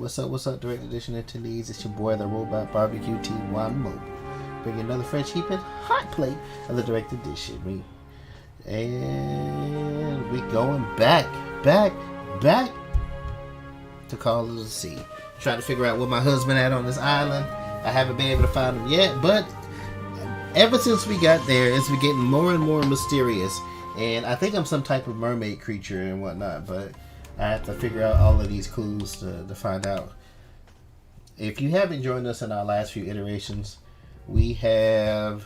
what's up, Direct Edition attendees? It's your boy, the Robot Barbecue T1 Mobile. Bringing another fresh heaping hot plate of the Direct Edition. We going back to Call of the Sea. Trying to figure out where my husband at on this island. I haven't been able to find him yet, but ever since we got there, it's been getting more and more mysterious. And I think I'm some type of mermaid creature and whatnot, but I have to figure out all of these clues to find out. If you haven't joined us in our last few iterations, we have...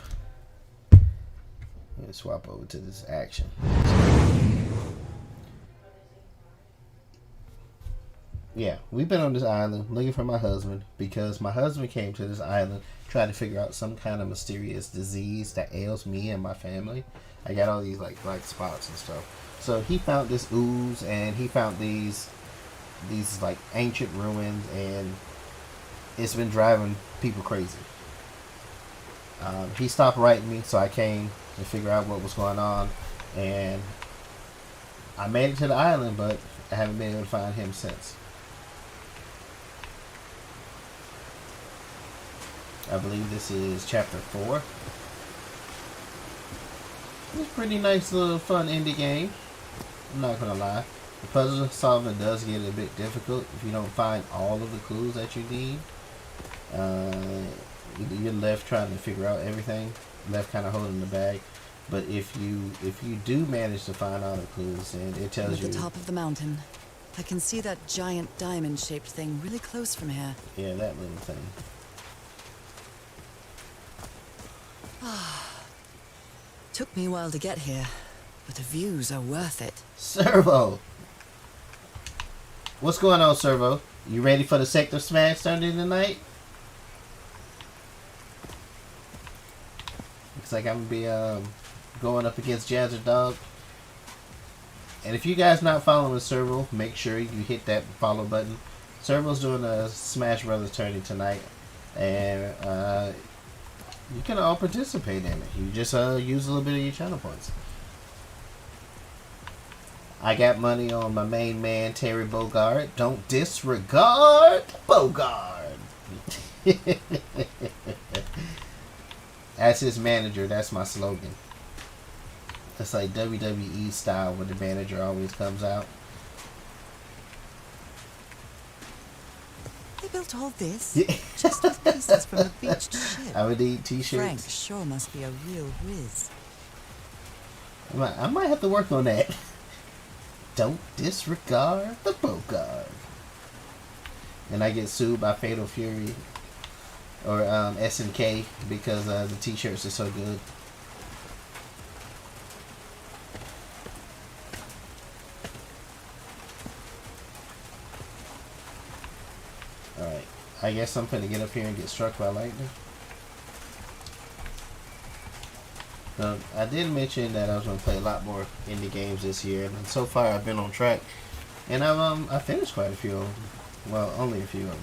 Let's swap over to this action. Yeah, we've been on this island looking for my husband because my husband came to this island trying to figure out some kind of mysterious disease that ails me and my family. I got all these like black spots and stuff. So he found this ooze and he found these like ancient ruins, and it's been driving people crazy. He stopped writing me, so I came to figure out what was going on, and I made it to the island, but I haven't been able to find him since. I believe this is chapter 4. It's a pretty nice little fun indie game. I'm not gonna lie. The puzzle solving does get a bit difficult if you don't find all of the clues that you need. You're left trying to figure out everything, left kind of holding the bag. But if you do manage to find all the clues, then it tells you. At the top of the mountain, I can see that giant diamond-shaped thing really close from here. Yeah, that little thing. Took me a while to get here, but the views are worth it. Servo! What's going on, Servo? You ready for the sector smash Sunday tonight? Looks like I'm gonna be going up against Jazzer Dog. And if you guys not following Servo, make sure you hit that follow button. Servo's doing a Smash Brothers tourney tonight, and you can all participate in it. You just use a little bit of your channel points. I got money on my main man, Terry Bogard. Don't disregard Bogard. As his manager, that's my slogan. It's like WWE style where the manager always comes out. They built all this? Yeah. Just with pieces from a beached ship. I would need t-shirts. Frank sure must be a real whiz. I might have to work on that. Don't disregard the Bogard. And I get sued by Fatal Fury or SNK because the t-shirts are so good. Alright, I guess I'm gonna get up here and get struck by lightning. Now, I did mention that I was gonna play a lot more indie games this year, and so far I've been on track, and I finished quite a few of them. Well, only a few of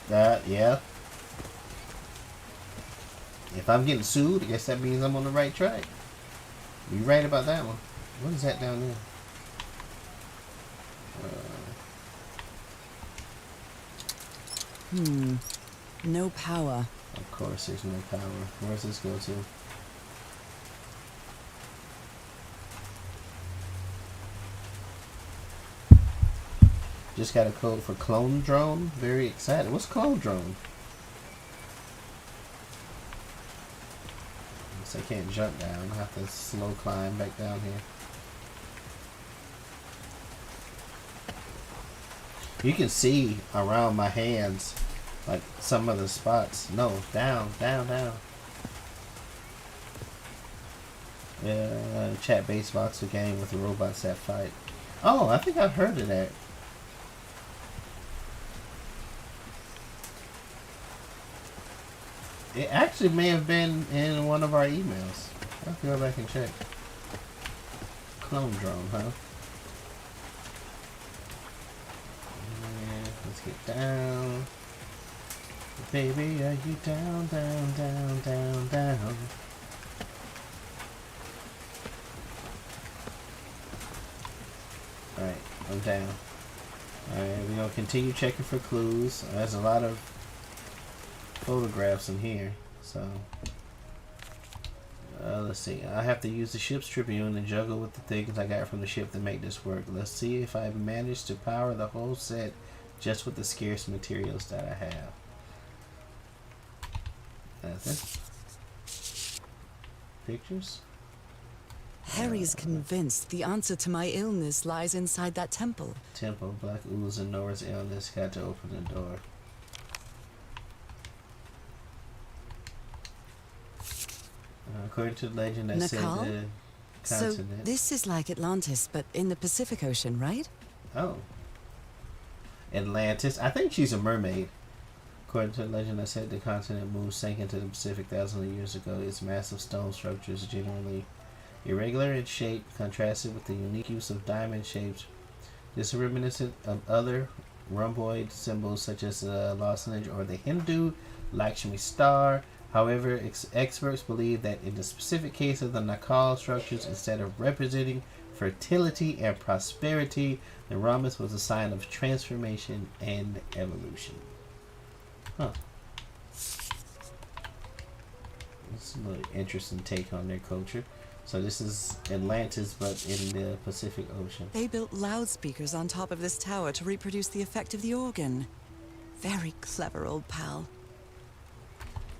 them. Yeah. If I'm getting sued, I guess that means I'm on the right track. You right about that one. What is that down there? No power. Of course there's no power. Where's this go to? Just got a code for Clone Drone. Very excited. What's Clone Drone? Guess I can't jump down. I have to slow climb back down here. You can see around my hands like some of the spots. No, down. Yeah, chat base box a game with the robots that fight. Oh, I think I've heard of that. It actually may have been in one of our emails. I'll have to go back and check. Clone Drone, huh? Yeah, let's get down. Baby, are you down? Alright, I'm down. Alright, we're gonna continue checking for clues. There's a lot of photographs in here, so let's see. I have to use the ship's Tribune and juggle with the things I got from the ship to make this work. Let's see if I managed to power the whole set just with the scarce materials that I have. Nothing. Pictures? Harry's convinced the answer to my illness lies inside that temple. Temple, Black Ooze and Nora's illness. Got to open the door. According to the legend that said the So continent. this is like Atlantis, but in the Pacific Ocean, right? Oh. Atlantis. I think she's a mermaid. According to the legend that said the continent moon sank into the Pacific thousands of years ago. Its massive stone structures, generally irregular in shape, contrasted with the unique use of diamond shapes. This is reminiscent of other rhomboid symbols such as the lozenge or the Hindu Lakshmi star. However, experts believe that in the specific case of the Nakal structures, instead of representing fertility and prosperity, the rhombus was a sign of transformation and evolution. Huh. That's a little interesting take on their culture. So this is Atlantis, but in the Pacific Ocean. They built loudspeakers on top of this tower to reproduce the effect of the organ. Very clever, old pal.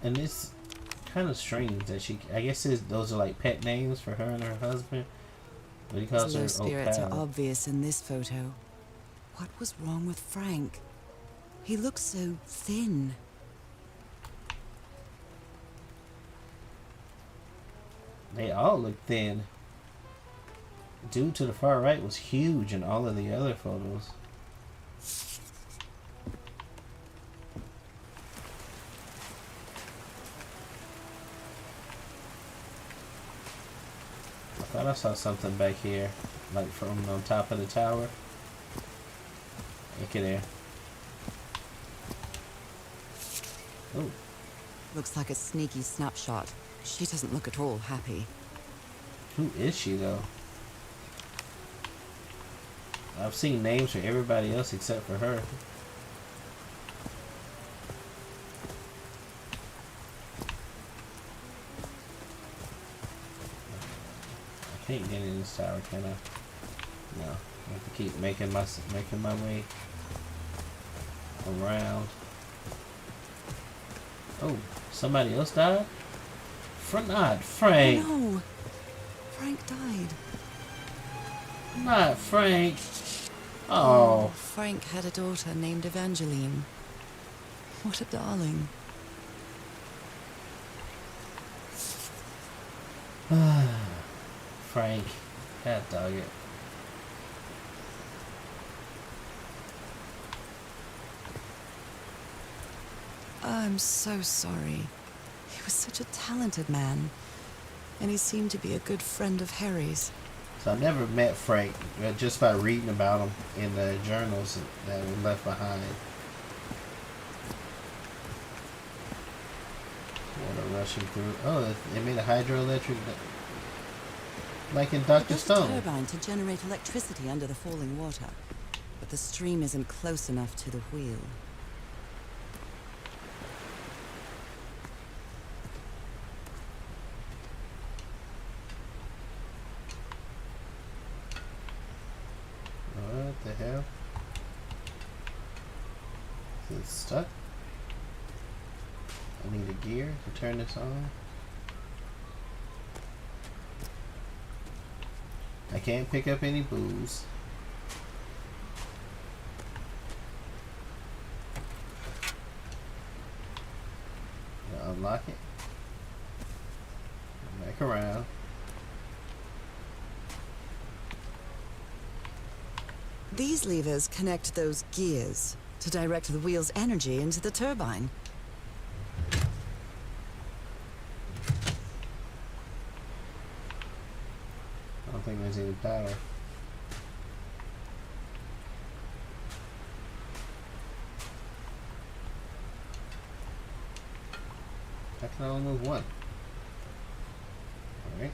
And it's kind of strange that she, I guess those are like pet names for her and her husband. But he calls His low her spirits are Opal. obvious in this photo. What was wrong with Frank? He looks so thin. They all look thin. Dude to the far right was huge in all of the other photos. I thought I saw something back here, like from on top of the tower. Look at there. Oh, Looks like a sneaky snapshot. She doesn't look at all happy. who is she though? I've seen names for everybody else except for her. I can't get in this tower, can I? No. I have to keep making my way around. Oh, somebody else died? Not Frank. Oh, no! Frank died. Not Frank. Oh. Frank had a daughter named Evangeline. What a darling. Frank. God dog it. I'm so sorry. He was such a talented man. And he seemed to be a good friend of Harry's. So I never met Frank, just by reading about him in the journals that were left behind. Water rushing through. Oh, it made a hydroelectric, like in Dr. There's a Stone. turbine to generate electricity under the falling water. But the stream isn't close enough to the wheel. What the hell? Is it stuck? I need a gear to turn this on. I can't pick up any booze. Unlock it. Back around. These levers connect those gears to direct the wheel's energy into the turbine. I don't think there's any power. I can only move one. Alright.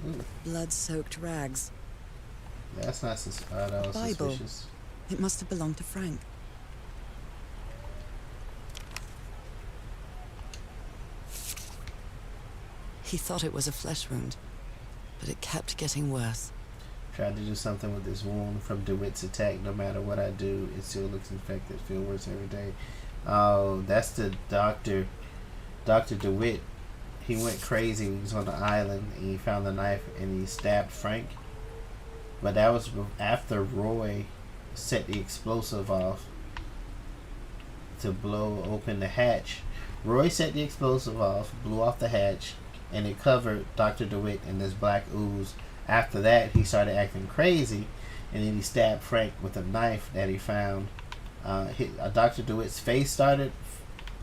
Ooh. Blood-soaked rags. That's not that was Bible. suspicious. It must have belonged to Frank. He thought it was a flesh wound, but it kept getting worse. Tried to do something with this wound from DeWitt's attack. No matter what I do, it still looks infected. Feel worse every day. Oh, that's the doctor. Dr. DeWitt. He went crazy. He was on the island and he found the knife and he stabbed Frank. But that was after Roy set the explosive off to blow open the hatch. Roy set the explosive off, blew off the hatch, and it covered Dr. DeWitt in this black ooze. After that, he started acting crazy, and then he stabbed Frank with a knife that he found. Dr. DeWitt's face started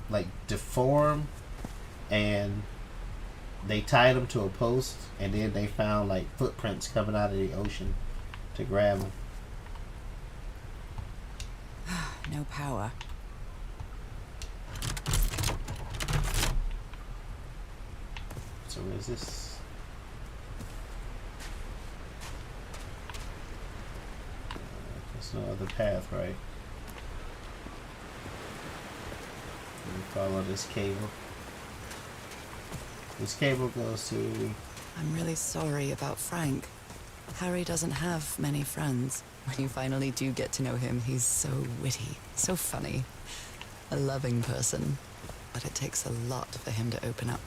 like deform, and they tied him to a post, and then they found like footprints coming out of the ocean to grab him. No power. So where's this? There's no other path, right? Let me follow this cable. This cable goes to... I'm really sorry about Frank. Harry doesn't have many friends. When you finally do get to know him, he's so witty, so funny. A loving person. But it takes a lot for him to open up.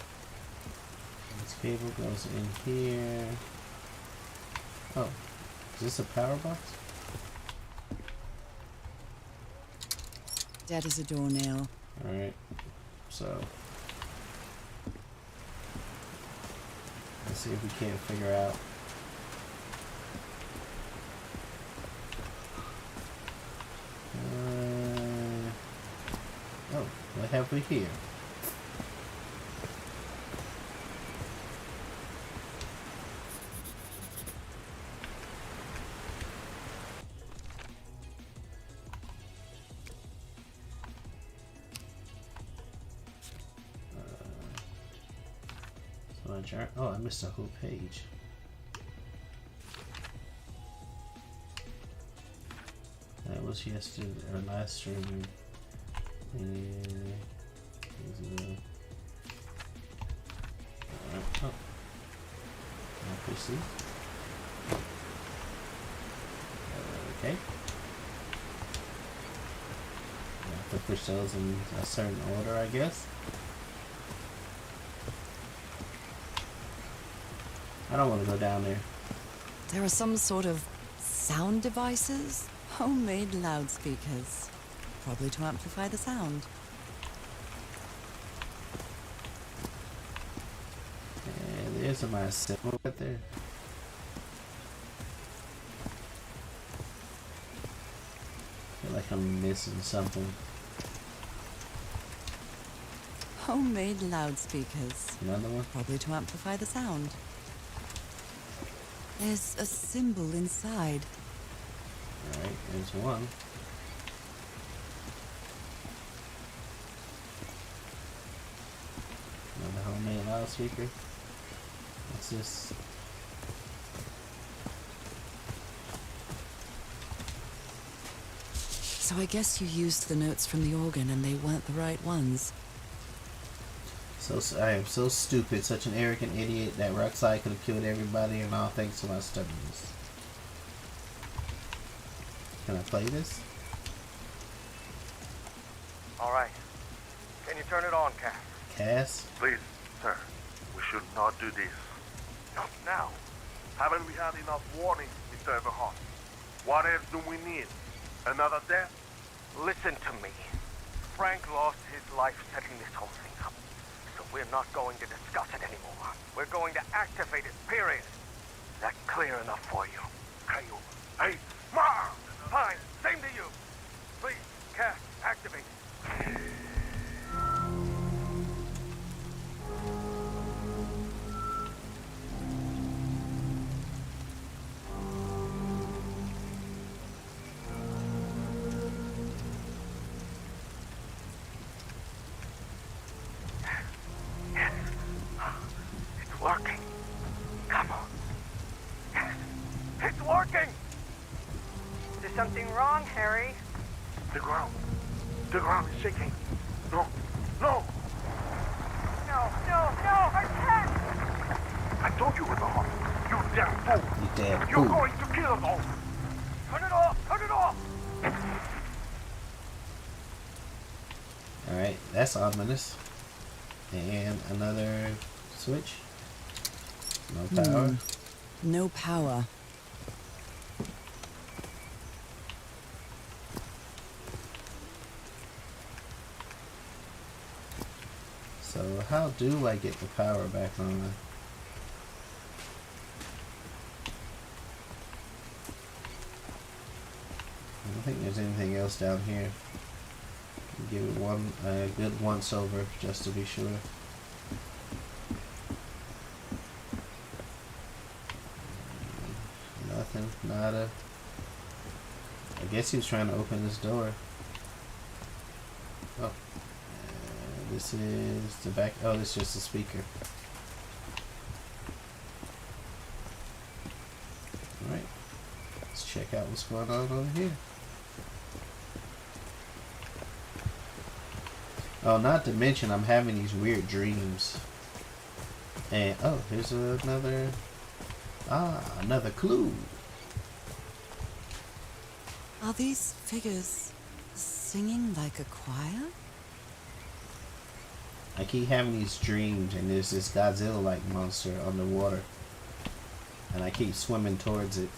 This cable goes in here. Oh, is this a power box? Dead as a doornail. Alright, so let's see if we can't figure out. Oh, what have we here? Oh, I missed a whole page. That was yesterday or last stream. And oh, I'll proceed. Okay. I have to push those in a certain order, I guess. I don't want to go down there. There are some sort of sound devices? Homemade loudspeakers. Probably to amplify the sound. And there's my symbol right there. I feel like I'm missing something. Homemade loudspeakers. Another one? Probably to amplify the sound. There's a symbol inside. Alright, there's one. Another homemade loudspeaker. What's this? So I guess you used the notes from the organ and they weren't the right ones. So I am so stupid, such an arrogant idiot. That Rockslide could have killed everybody, and all thanks to my stubbornness. Can I play this? All right. Can you turn it on, Cass? Cass? Please, sir, we should not do this. Not now. Haven't we had enough warning, Mr. Everhart? What else do we need? Another death? Listen to me. Frank lost his life setting this whole thing up. So we're not going to discuss it anymore. We're going to activate it, period. Is that clear enough for you? Kyle. Hey, Ma! Fine. Same to you. Please, Cass, activate. It's working. Come on. Yes, it's working. something wrong, Harry? The ground. The ground is shaking. No. No! No, our tent! I told you it was a hot. You damn fool! You damn You're fool. going to kill us all! Turn it off! Turn it off! Alright, that's ominous. And another switch. No power. No power. So how do I get the power back on? I don't think there's anything else down here. Give it a good once over just to be sure. Nothing, nada. I guess he was trying to open this door. Oh, this is the back. Oh, this is just a speaker. All right, let's check out what's going on over here. Oh, not to mention I'm having these weird dreams. And, oh, here's another clue. Are these figures singing like a choir? I keep having these dreams and there's this Godzilla-like monster underwater. And I keep swimming towards it.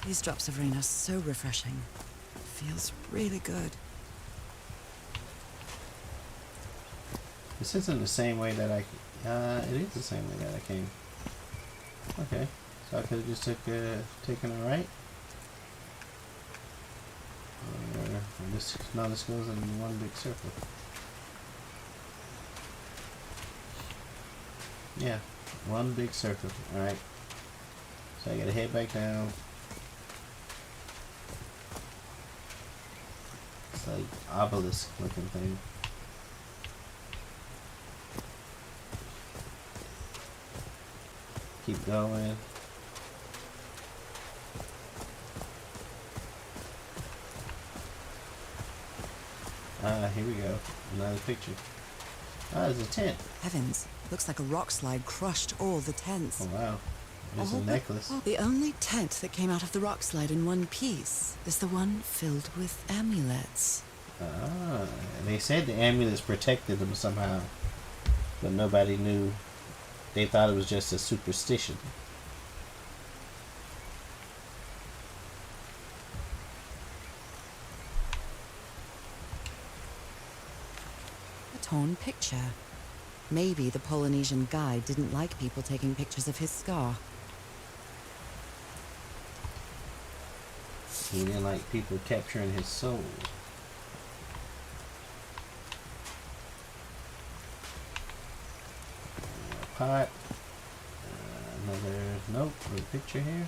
These drops of rain are so refreshing. Feels really good. This isn't the same way that it is the same way that I came. Okay, so I could have just taken a right. This goes in one big circle. Yeah, one big circle. All right. So I gotta head back down. It's like obelisk looking thing. Keep going. Here we go. Another picture. There's a tent. Heavens, looks like a rock slide crushed all the tents. Oh wow. There's a All necklace. The only tent that came out of the rock slide in one piece is the one filled with amulets. They said the amulets protected them somehow, but nobody knew. They thought it was just a superstition. A torn picture. Maybe the Polynesian guide didn't like people taking pictures of his scar. He didn't like people capturing his soul. Pot. Nope, a picture here.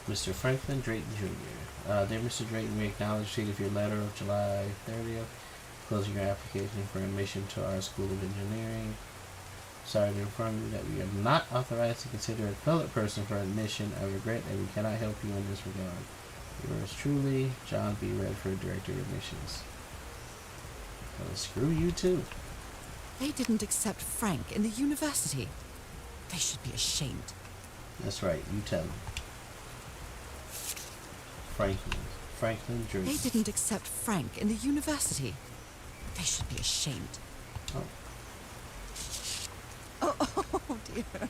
Mr. Franklin Drayton Jr. Dear Mr. Drayton, we acknowledge receipt of your letter of July 30th, closing your application for admission to our School of Engineering. Sorry to inform you that we are not authorized to consider a colored person for admission. I regret that we cannot help you in this regard. Yours truly, John B. Redford, Director of Admissions. Well, screw you too. They didn't accept Frank in the university. They should be ashamed. That's right, you tell him. Franklin Drayton. They didn't accept Frank in the university. They should be ashamed. Oh dear.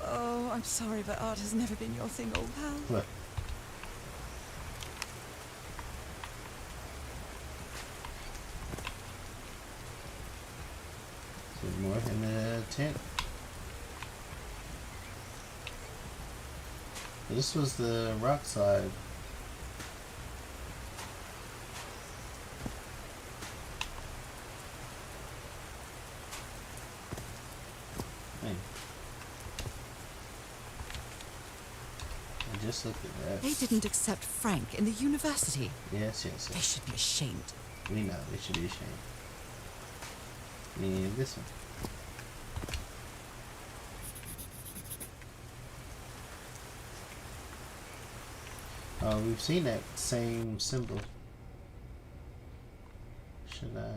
Oh, I'm sorry, but art has never been your thing, old pal. What? There's more in the tent. This was the rock slide. Hey. I just looked at that. They didn't accept Frank in the university. Yes. They should be ashamed. We know they should be ashamed. And this one. We've seen that same symbol. Should I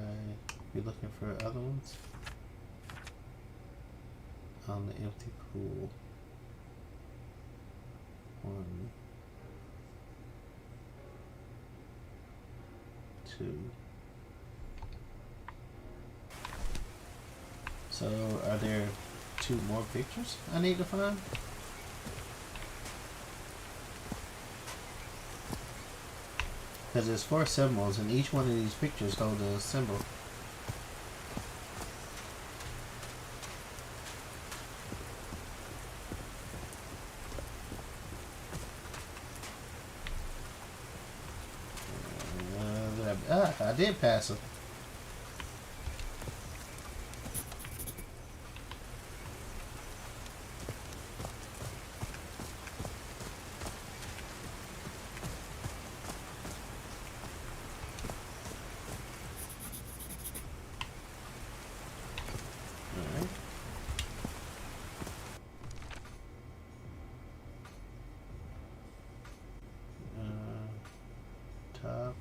be looking for other ones? On the empty pool. 1, 2. So, are there 2 more pictures I need to find? Because there's 4 symbols, and each one of these pictures hold a symbol. I did pass it. Alright. Top.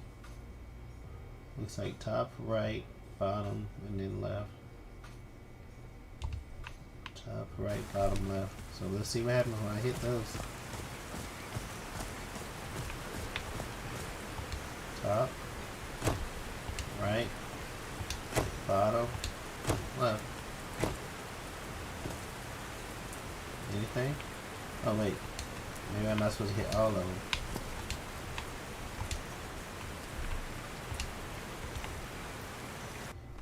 Looks like top, right, bottom, and then left. Top, right, bottom, left. So let's see what happens when I hit those. Top, right, bottom, left. Anything? Oh wait, maybe I'm not supposed to hit all of them.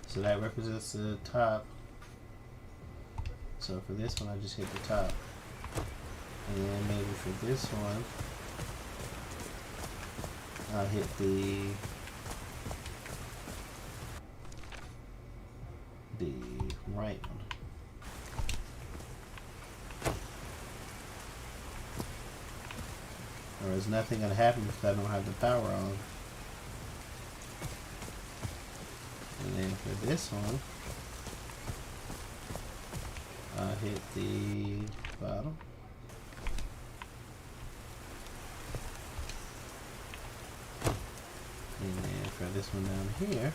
So that represents the top. So for this one, I just hit the top. And then maybe for this one, I'll hit the right one. Or is nothing gonna happen because I don't have the power on. And then for this one, I'll hit the bottom. And then for this one down here,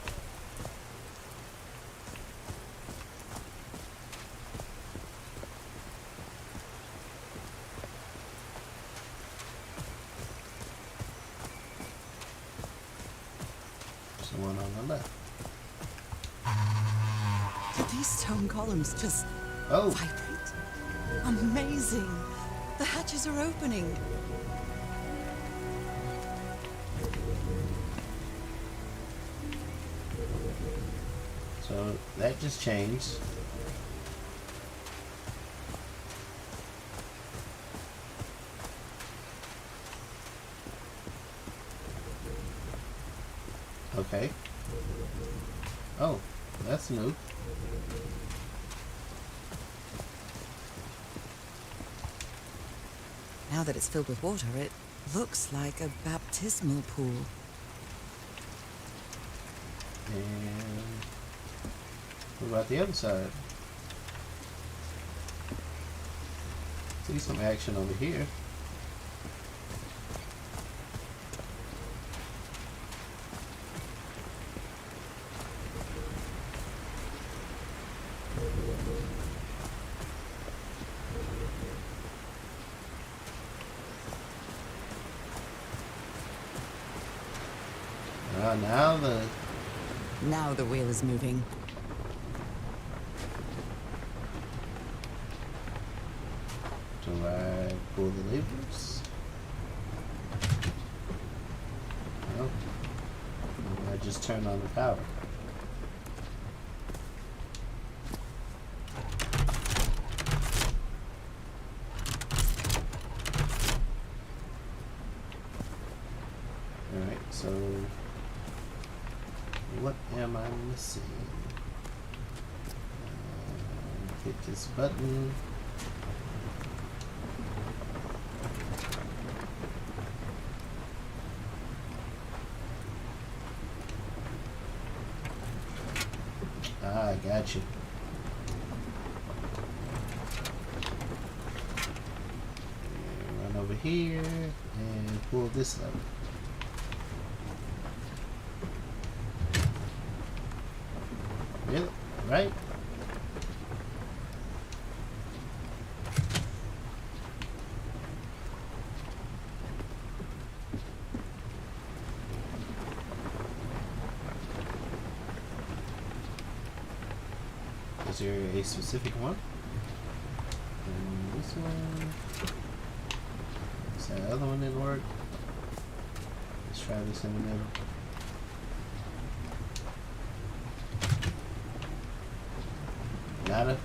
there's the one on the left. Did these stone columns just Oh! vibrate? Amazing! The hatches are opening. So that just changed. Okay. Oh, that's new. Now that it's filled with water, it looks like a baptismal pool. And what about the other side? See some action over here. Now the wheel is moving. Do I pull the levers? No. I just turn on the power. Alright, so what am I missing? Hit this button. Ah, I got you. And run over over here and pull this lever. Really? Right? Is there a specific one? And this one. That other one didn't work. Let's try this in the middle. Nada.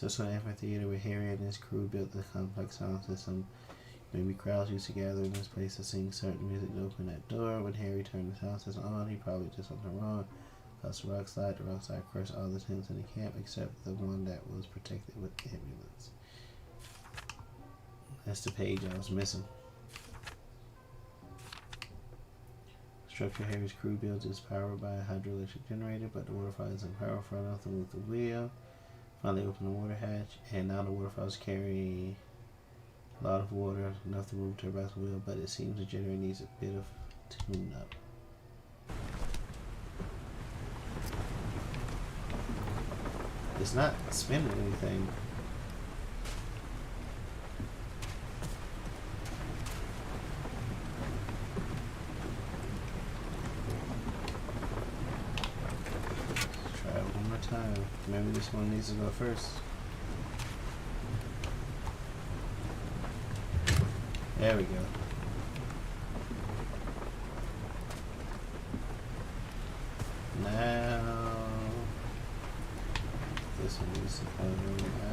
So an amphitheater where Harry and his crew built the complex sound system. Maybe crowds used to gather in this place to sing certain music to open that door. When Harry turned the sound system on, he probably did something wrong. Plus the rock slide crushed all the tents in the camp except the one that was protected with amulets. That's the page I was missing. Structure Harry's crew builds is powered by a hydroelectric generator, but the waterfall isn't powerful enough to move the wheel. Finally open the water hatch, and now the waterfalls carry a lot of water, enough to move Turbo's wheel, but it seems the generator needs a bit of tune-up. It's not spinning anything. Time. Maybe this one needs to go first. There we go. Now this one needs to come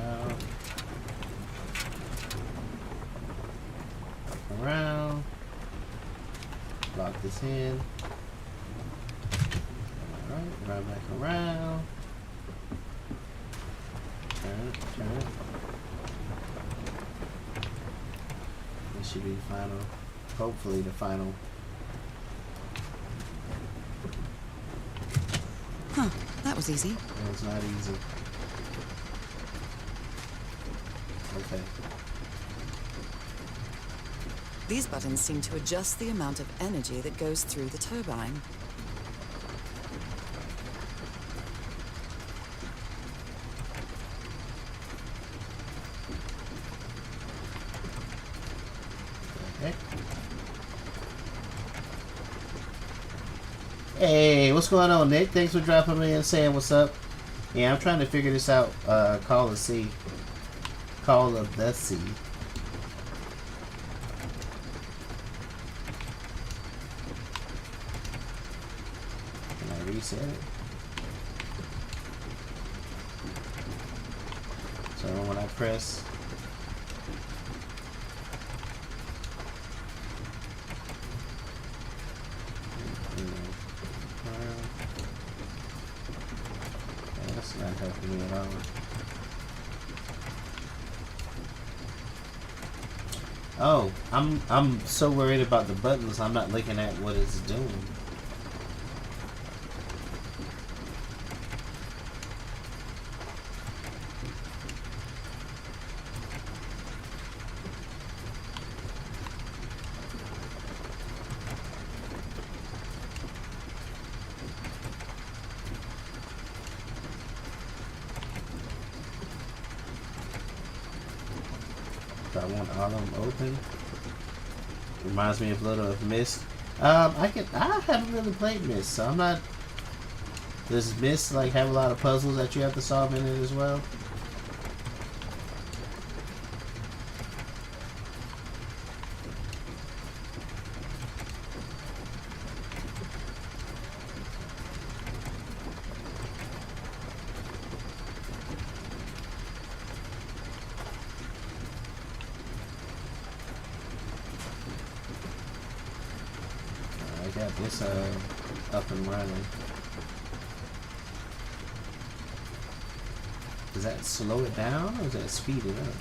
out. Back around. Lock this in. Alright, run back around. Turn it. This should be the final, hopefully the final. Huh, that was easy. It was not easy. Okay. These buttons seem to adjust the amount of energy that goes through the turbine. Hey, what's going on, Nick? Thanks for dropping me and saying what's up. Yeah, I'm trying to figure this out. Call of Sea. Call of the Sea. Can I reset it? So when I press... Not helping me at all. Oh, I'm so worried about the buttons. I'm not looking at what it's doing. I want all of them open. Reminds me of a little of Myst. I haven't really played Myst, so I'm not. Does Myst like have a lot of puzzles that you have to solve in it as well? Got this up and running. Does that slow it down or does that speed it up?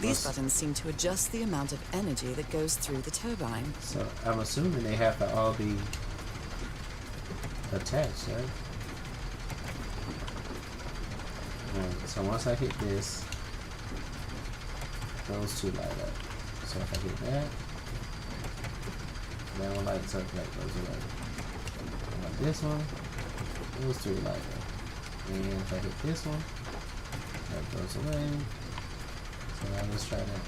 These buttons seem to adjust the amount of energy that goes through the turbine. So I'm assuming they have to all be attached, right? Alright, so once I hit this, those two light up. So if I hit that one lights up, that goes away. And like this one, those two light up. And if I hit this one, that goes away. So now let's try that.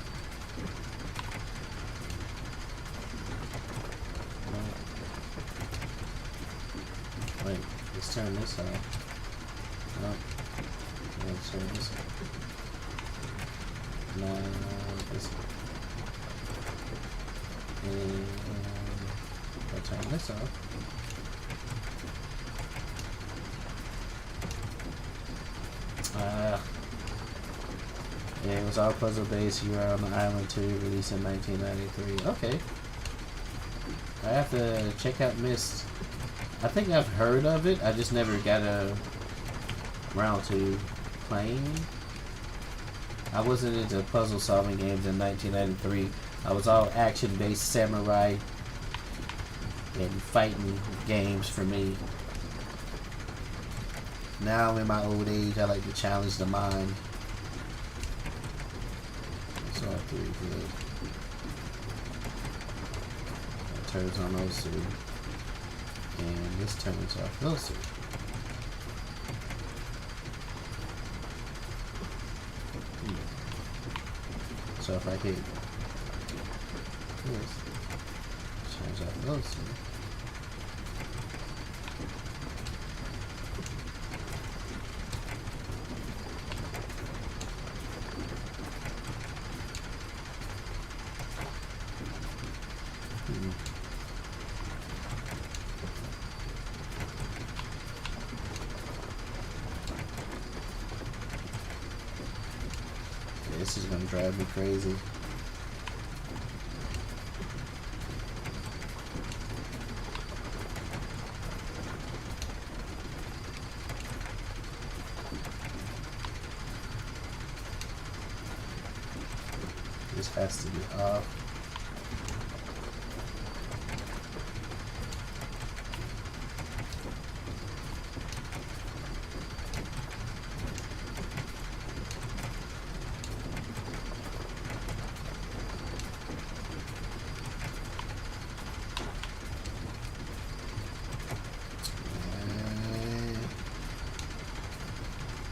Wait, let's turn this off. No. Let's turn this off. No, this one. And I'll turn this off. Yeah, it was all puzzle based. You were on the island too, released in 1993. Okay. I have to check out Myst. I think I've heard of it. I just never got around to playing. I wasn't into puzzle solving games in 1993. I was all action based samurai and fighting games for me. Now in my old age, I like to challenge the mind. So I have to good. That turns on those two. And this turns off those two. So if I hit this, turns off those two. This is gonna drive me crazy. This has to be off.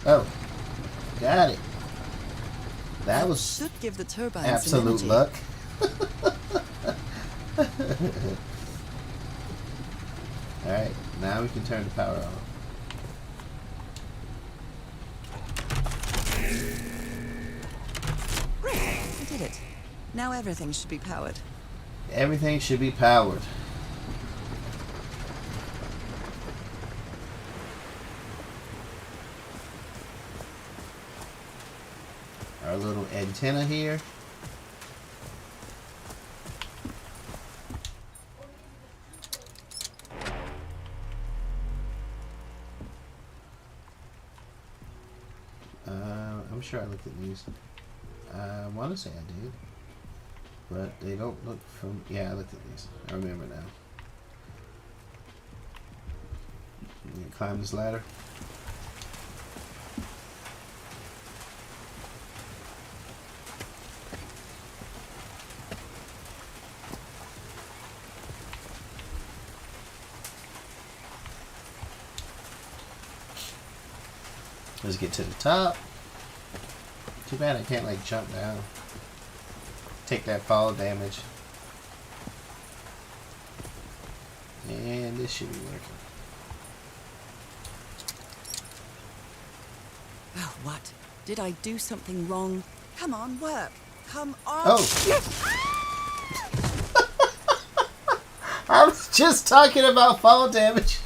Oh, got it. That was should give the turbine absolute some luck. Alright, now we can turn the power on. I did it. Now everything should be powered. Everything should be powered. Our little antenna here. I'm sure I looked at these. I want to say I did, but they don't look from. Yeah, I looked at these. I remember now. You can climb this ladder. Let's get to the top. Too bad I can't like jump down. Take that fall damage. And this should be working. Oh, what? Did I do something wrong? Come on, work. Come on. Oh! I was just talking about fall damage.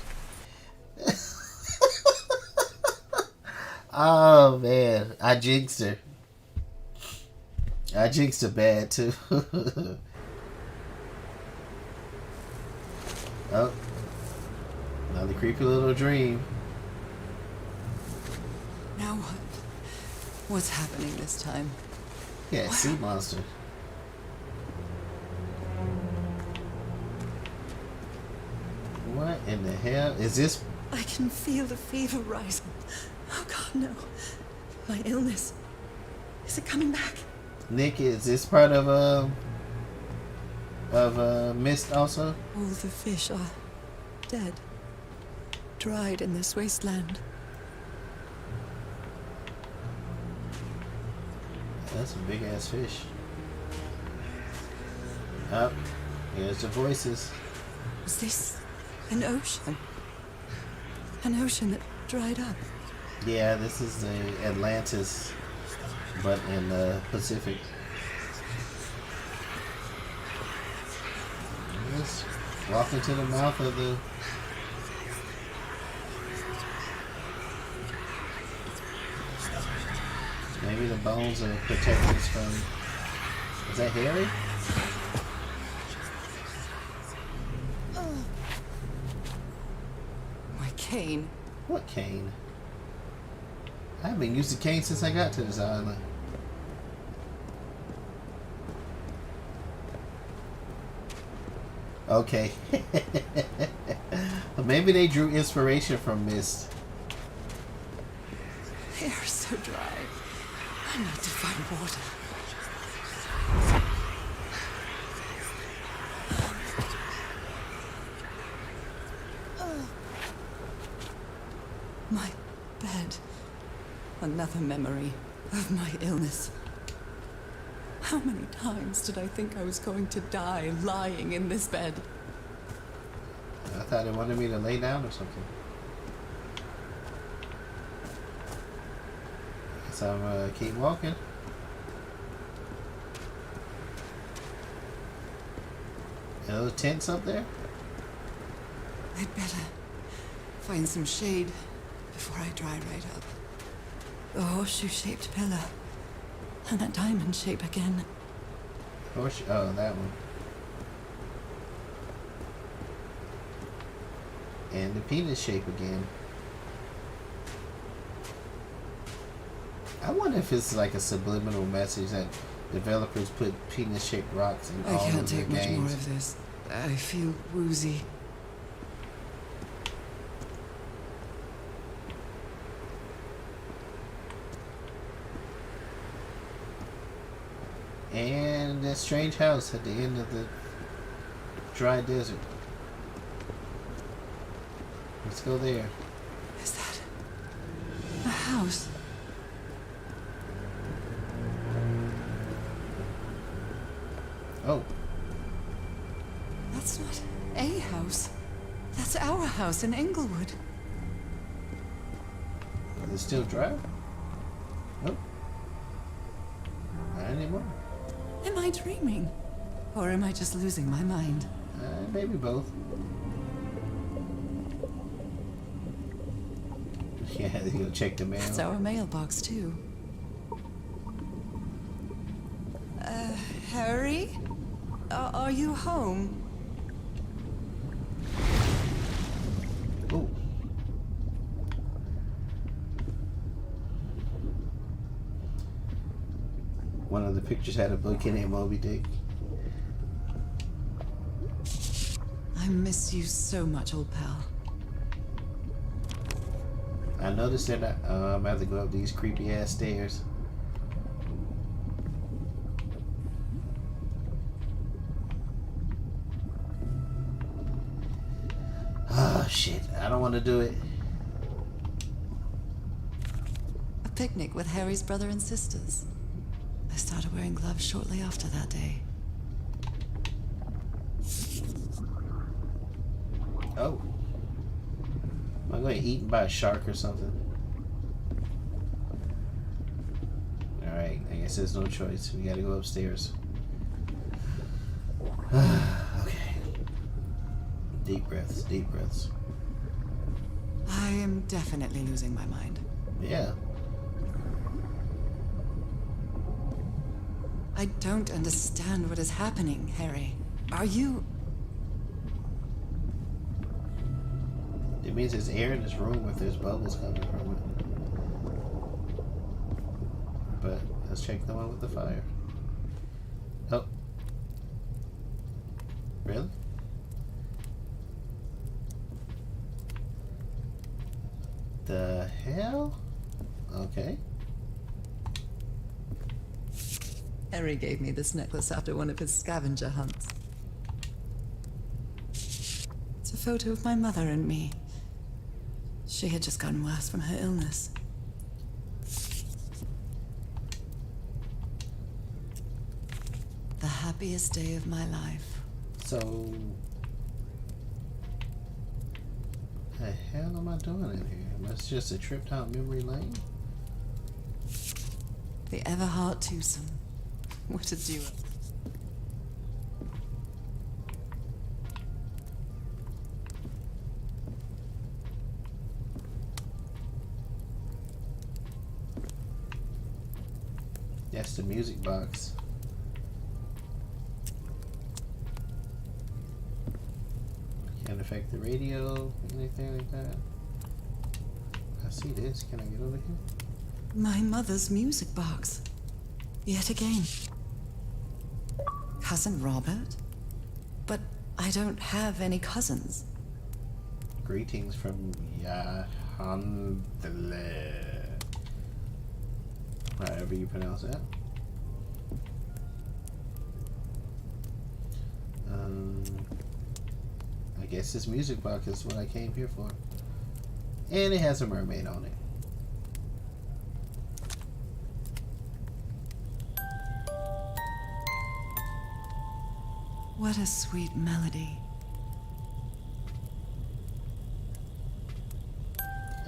Oh man, I jinxed her. I jinxed her bad too. Oh, another creepy little dream. Now what? What's happening this time? Yeah, sea monster. What in the hell is this? I can feel the fever rising. Oh God, no. My illness. Is it coming back? Nick, is this part of Mist also? All the fish are dead. Dried in this wasteland. That's some big ass fish. Up, here's the voices. Was this an ocean? An ocean that dried up? Yeah, this is the Atlantis, but in the Pacific. Just walk into the mouth of the. Maybe the bones are protecting us from. Is that Harry? My cane. What cane? I haven't used the cane since I got to this island. Okay. Maybe they drew inspiration from Mist. They are so dry. I need to find water. My bed. Another memory of my illness. How many times did I think I was going to die lying in this bed? I thought they wanted me to lay down or something. So I'm gonna keep walking. Are those tents up there? I'd better find some shade before I dry right up. The horseshoe-shaped pillar. And that diamond shape again. Oh, that one. And the penis shape again. I wonder if it's like a subliminal message that developers put penis-shaped rocks in I all can't of their take much games. more of this. I feel woozy. And that strange house at the end of the dry desert. Let's go there. Is that a house? Oh, That's not a house. That's our house in Inglewood. is it still dry? Nope. Not anymore. Am I dreaming? Or am I just losing my mind? Maybe both. Yeah, you'll check the mail. That's our mailbox, too. Harry? Are you home? Ooh. One of the pictures had a book in it, Moby Dick. I miss you so much, old pal. I noticed that I'm about to go up these creepy ass stairs. Oh shit, I don't want to do it. A picnic with Harry's brother and sisters. I started wearing gloves shortly after that day. Oh. Am I going to get eaten by a shark or something? Alright, I guess there's no choice. We gotta go upstairs. Okay. Deep breaths, deep breaths. I am definitely losing my mind. Yeah. I don't understand what is happening, Harry. Are you... It means there's air in this room if there's bubbles coming from it. But let's check the one with the fire. Really? The hell? Okay. Harry gave me this necklace after one of his scavenger hunts. It's a photo of my mother and me. She had just gotten worse from her illness. The happiest day of my life. So, the hell am I doing in here? It's just a trip down memory lane. The Everhart twosome. What a duo. That's the music box. Can't affect the radio, anything like that. I see this. Can I get over here? My mother's music box. Yet again. Cousin Robert? But I don't have any cousins. Greetings from Yahandle. However you pronounce that. I guess this music box is what I came here for. And it has a mermaid on it. What a sweet melody.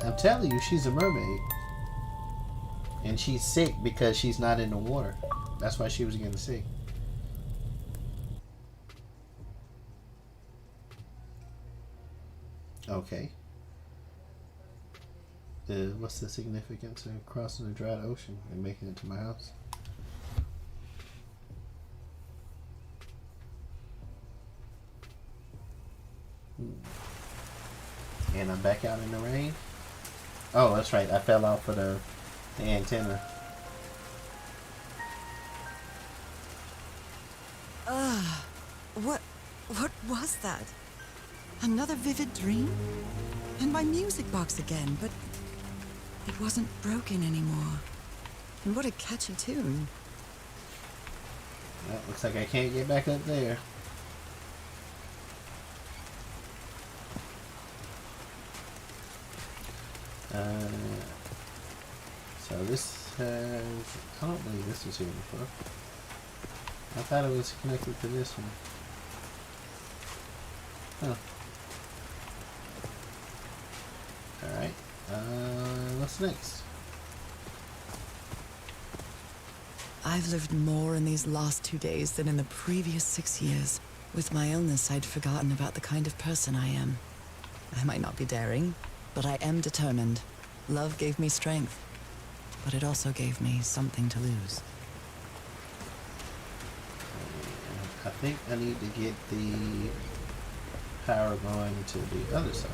I'm telling you, she's a mermaid. And she's sick because she's not in the water. That's why she was getting sick. Okay. What's the significance of crossing the dry ocean and making it to my house? And I'm back out in the rain. Oh, that's right. I fell off of the antenna. What was that? Another vivid dream? And my music box again, but it wasn't broken anymore. And what a catchy tune. Well, looks like I can't get back up there. So this has... I don't believe this was here before. I thought it was connected to this one. Huh. Alright. What's next? I've lived more in these last 2 days than in the previous 6 years. With my illness, I'd forgotten about the kind of person I am. I might not be daring, but I am determined. Love gave me strength, but it also gave me something to lose. I think I need to get the power going to the other side.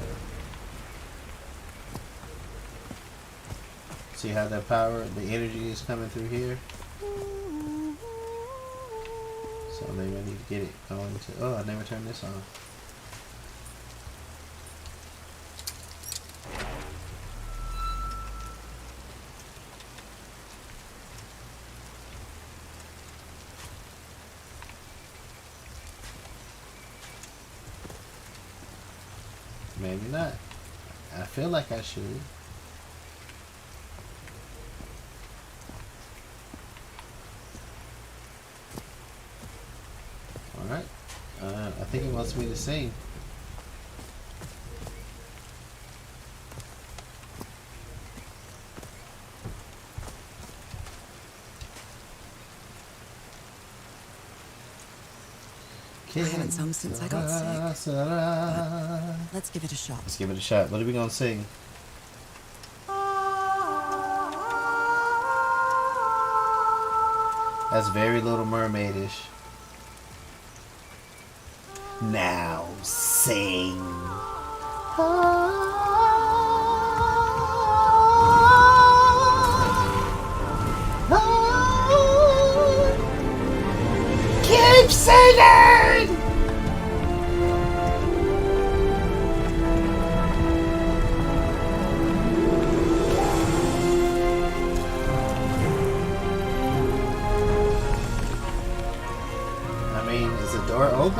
See how that power, the energy is coming through here? So maybe I need to get it going to... Oh, I never turned this on. Maybe not. I feel like I should. Alright. I think it wants me to sing. I haven't sung since I got sick. But let's give it a shot. Let's give it a shot. What are we gonna sing? That's very Little Mermaidish. Now sing. Keep singing!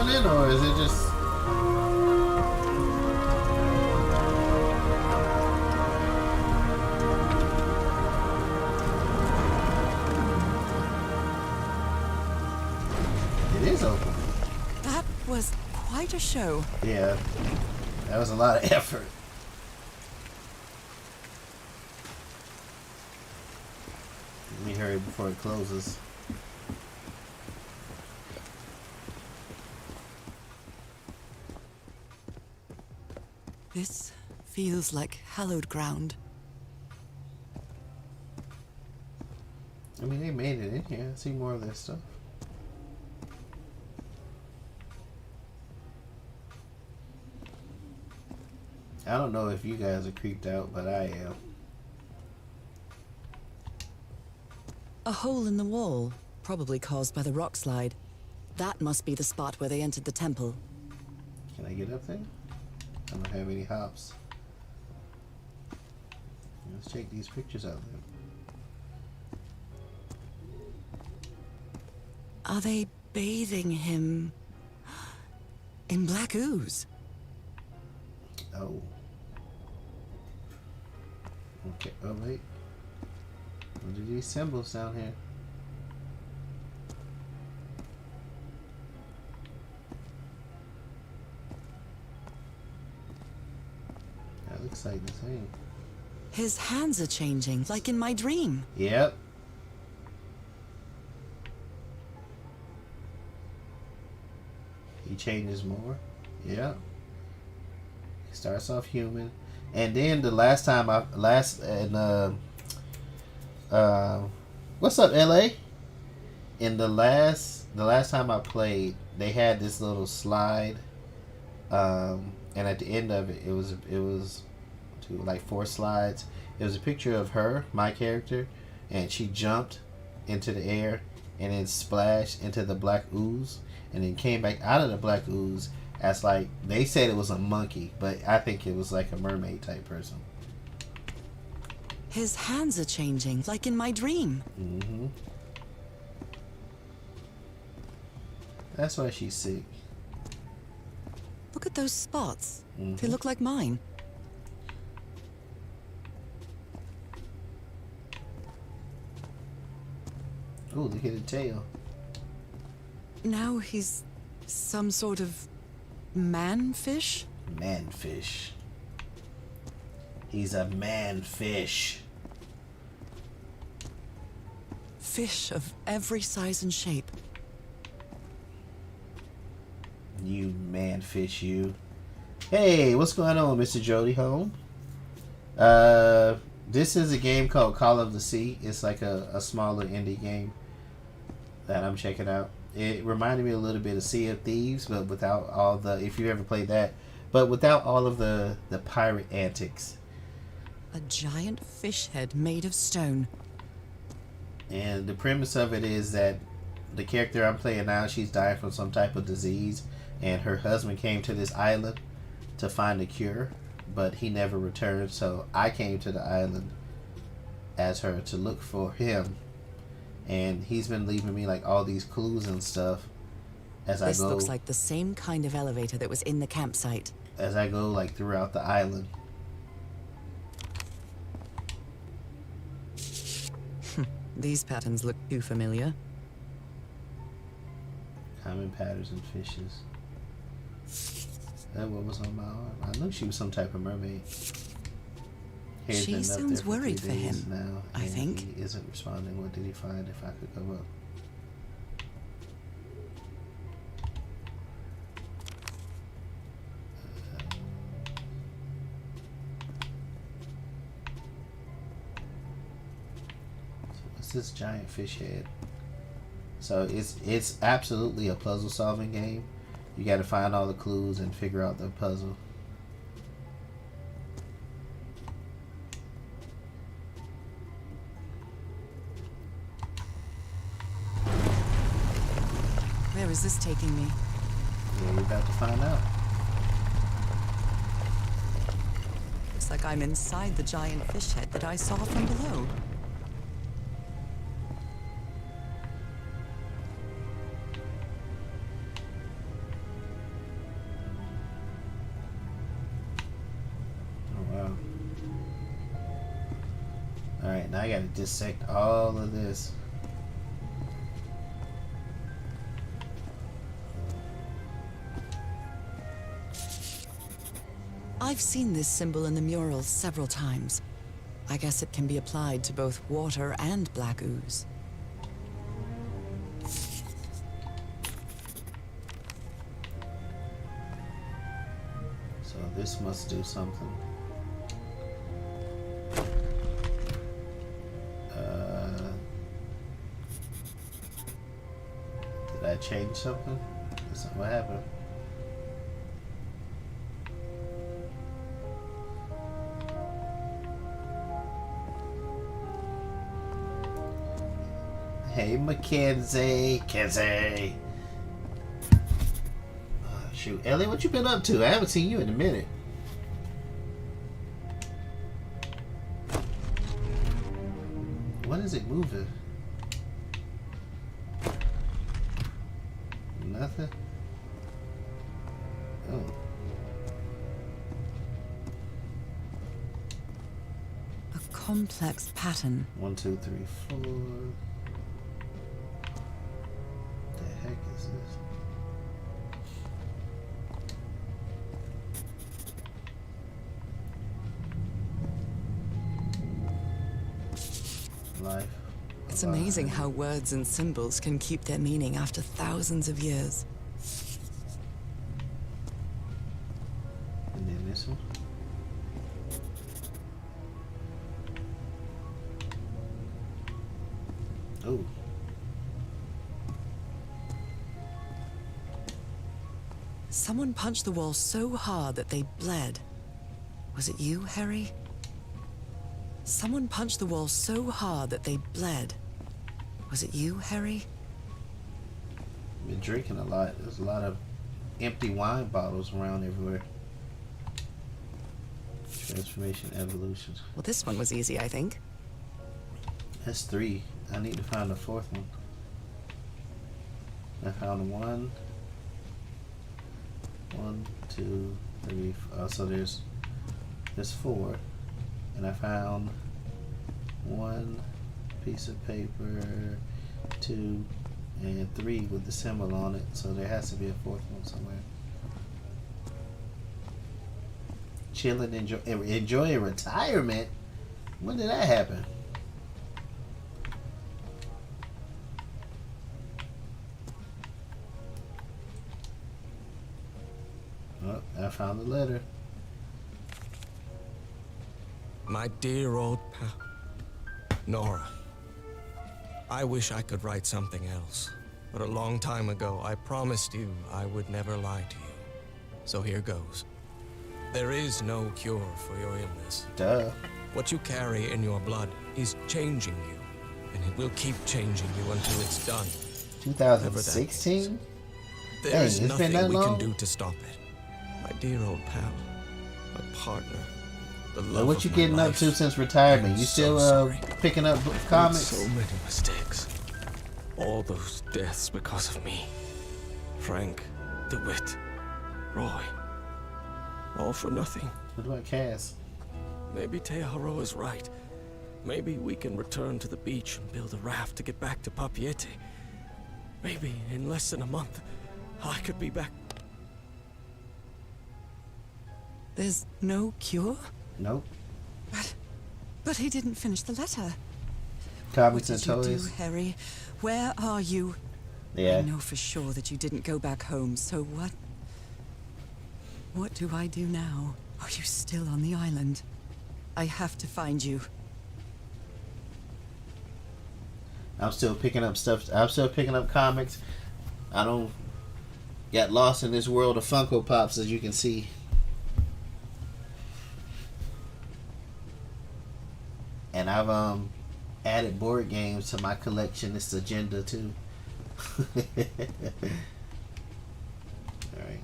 happening, or is it just... It is open. That was quite a show. Yeah, that was a lot of effort. Let me hurry before it closes. This feels like hallowed ground. I mean, they made it in here. I see more of this stuff. I don't know if you guys are creeped out, but I am. A hole in the wall, probably caused by the rock slide. That must be the spot where they entered the temple. Can I get up there? I don't have any hops. Let's check these pictures out there. Are they bathing him in black ooze? Oh. Okay. Oh, wait. What are these symbols down here? That looks like the same. His hands are changing, like in my dream. Yep. He changes more. Yep. He starts off human. And then the last time what's up, LA? In the last time I played, they had this little slide, and at the end of it, it was like 4 slides. It was a picture of her, my character, and she jumped into the air and then splashed into the black ooze, and then came back out of the black ooze as, like, they said it was a monkey, but I think it was like a mermaid type person. His hands are changing, like in my dream. Mm-hmm. That's why she's sick. Look at those spots. Mm-hmm. They look like mine. Oh, look at the tail. Now he's some sort of man-fish? Man-fish. He's a man-fish. Fish of every size and shape. You man-fish, you. Hey, what's going on, Mr. Jody Home? This is a game called Call of the Sea. It's like a smaller indie game that I'm checking out. It reminded me a little bit of Sea of Thieves, but without all the, if you ever played that, but without all of the pirate antics. A giant fish head made of stone. And the premise of it is that the character I'm playing now, she's dying from some type of disease, and her husband came to this island to find a cure, but he never returned, so I came to the island as her to look for him. And he's been leaving me like all these clues and stuff as I go. This looks like the same kind of elevator that was in the campsite. As I go like throughout the island. These patterns look too familiar. Common patterns and fishes. That what was on my arm. I knew she was some type of mermaid. Hair's She been up sounds there worried 3 for days him, now, I and think. he isn't responding. What did he find if I could come up? What's this giant fish head? So it's absolutely a puzzle solving game. You got to find all the clues and figure out the puzzle. Where is this taking me? Yeah, you're about to find out. Looks like I'm inside the giant fish head that I saw from below. Alright, now I gotta dissect all of this. I've seen this symbol in the murals several times. I guess it can be applied to both water and black ooze. So this must do something. Did I change something? That's not what happened. Hey, Mackenzie. Kenzie. Oh, shoot. Ellie, what you been up to? I haven't seen you in a minute. What is it moving? Nothing? Oh. A complex pattern. 1, 2, 3, 4. The heck is this? Life. It's amazing how words and symbols can keep their meaning after thousands of years. And then this one. Oh. Someone punched the wall so hard that they bled. Was it you, Harry? Someone punched the wall so hard that they bled. Was it you, Harry? Been drinking a lot. There's a lot of empty wine bottles around everywhere. Transformation, evolution. Well, this one was easy, I think. That's 3. I need to find the 4th one. I found 1. 1, 2, 3. So there's 4. And I found 1 piece of paper, 2, and 3 with the symbol on it. So there has to be a 4th one somewhere. Chilling, enjoying retirement. When did that happen? Oh, I found the letter. My dear old pal, Nora. I wish I could write something else, but a long time ago I promised you I would never lie to you. So here goes. There is no cure for your illness. Duh. What you carry in your blood is changing you, and it will keep changing you until it's done. 2016? There's Dang, it's been nothing that we long? can do to stop it. My dear old pal, my partner, the So love what you of my getting up life. to since retirement? I'm You so still sorry. picking up Made comics? so many mistakes. All those deaths because of me. Frank, DeWitt, Roy. All for nothing. What about Cass? Maybe Teodoro is right. Maybe we can return to the beach and build a raft to get back to Papiete. Maybe in less than a month, I could be back. There's no cure? Nope. But he didn't finish the letter. Comics What and did you do, toys? Harry? Where are you? I Yeah. know for sure that you didn't go back home, so what? What do I do now? Are you still on the island? I have to find you. I'm still picking up stuff. I'm still picking up comics. I don't get lost in this world of Funko Pops, as you can see. And I've added board games to my collectionist agenda too. Alright.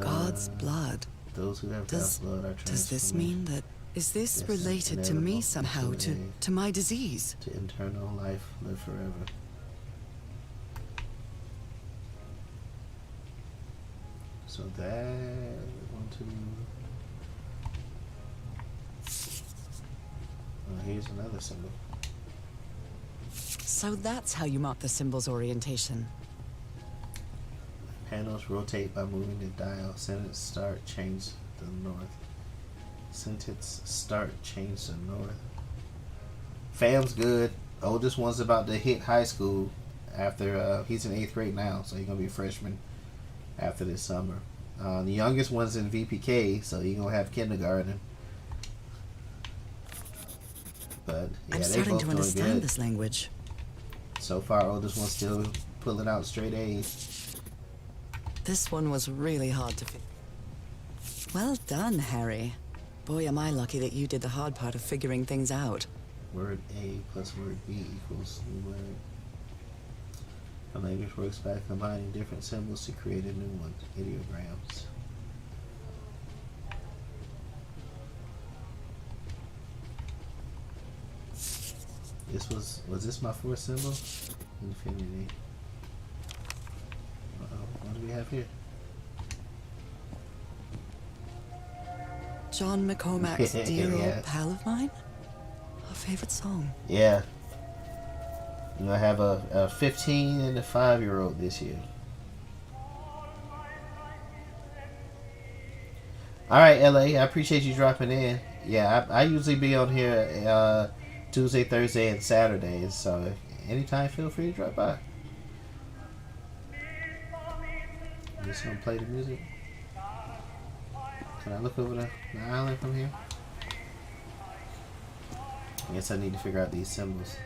God's blood. Those who have God's blood are Does this transformed mean that... Is this Yes, related to me inevitable somehow, continuity. to my disease? to eternal life, live forever. So that 1, 2. here's another symbol. So that's how you mark the symbol's orientation. Panels rotate by moving the dial. Sentence start, change to the north. Sentence start, change to north. Fam's good. Oldest one's about to hit high school after he's in 8th grade now, so he's gonna be a freshman after this summer. The youngest one's in VPK, so he's gonna have kindergarten. But yeah, I'm they starting both to doing understand good. this language. So far, oldest one's still pulling out straight A's. This one was really hard to Well done, Harry. Boy, am I lucky that you did the hard part of figuring things out. Word A plus word B equals new word. A language works by combining different symbols to create a new one. Ideograms. Was this my fourth symbol? Infinity. What do we have here? John McCormack's Dear Yeah. Old Pal of Mine? Our favorite song. Yeah. You know, I have a 15 and a 5-year-old this year. Alright, LA, I appreciate you dropping in. Yeah, I usually be on here Tuesday, Thursday, and Saturdays, so anytime feel free to drop by. I'm just gonna play the music. Can I look over the island from here? I guess I need to figure out these symbols.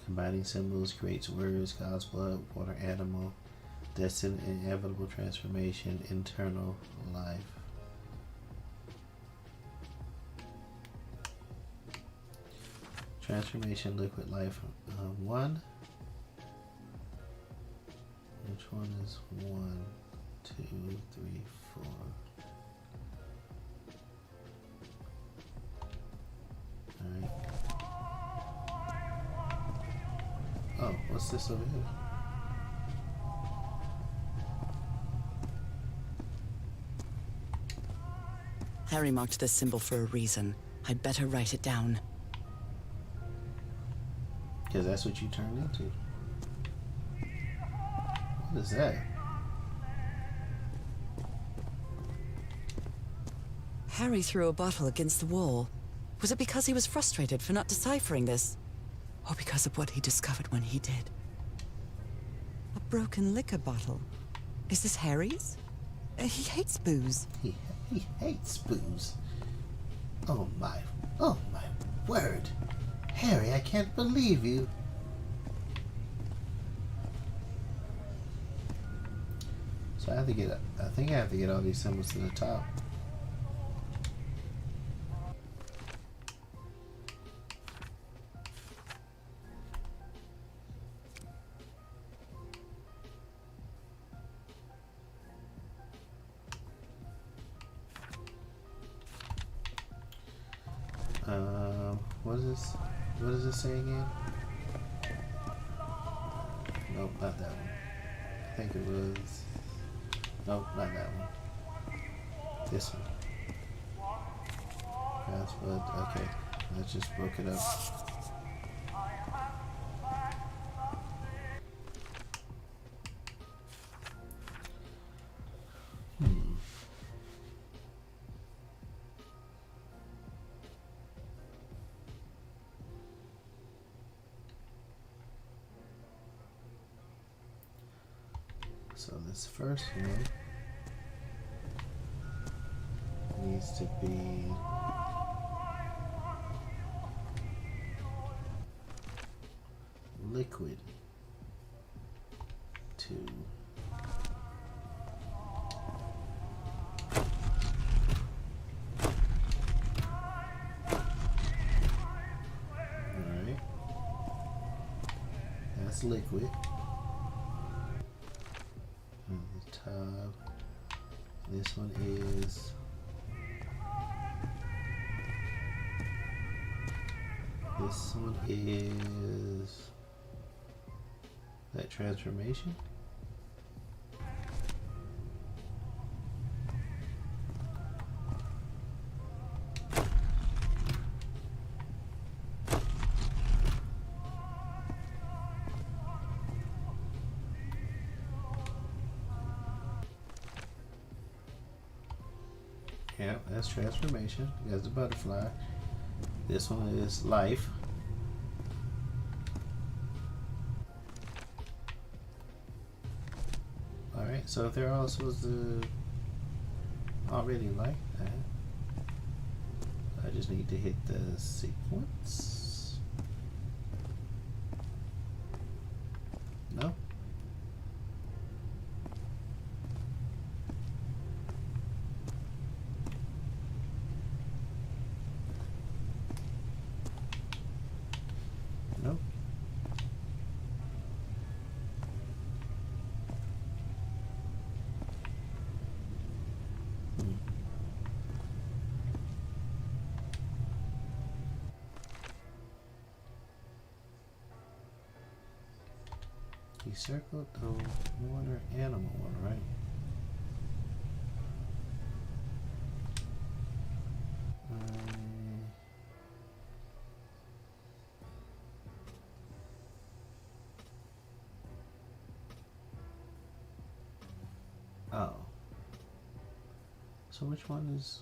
Combining symbols creates words, God's blood, water, animal, destined, inevitable transformation, internal life. Transformation, liquid life. One. Which one is 1, 2, 3, 4? Alright. Oh, what's this over here? Harry marked this symbol for a reason. I'd better write it down. Because that's what you turned into. What is that? Harry threw a bottle against the wall. Was it because he was frustrated for not deciphering this? Or because of what he discovered when he did? A broken liquor bottle. Is this Harry's? He hates booze. He hates booze. Oh my word. Harry, I can't believe you. So I think I have to get all these symbols to the top. What does this say again? Nope, not that one. I think it was... Nope, not that one. This one. Password, okay. Let's just broke it up. So this first one needs to be liquid 2. Alright. That's liquid. This one is that transformation. Yeah, that's transformation. There's the butterfly. This one is life. Alright, so if they're all supposed to already like that, I just need to hit the sequence. No? Nope. He circled the water animal one, right? Oh. So which one is...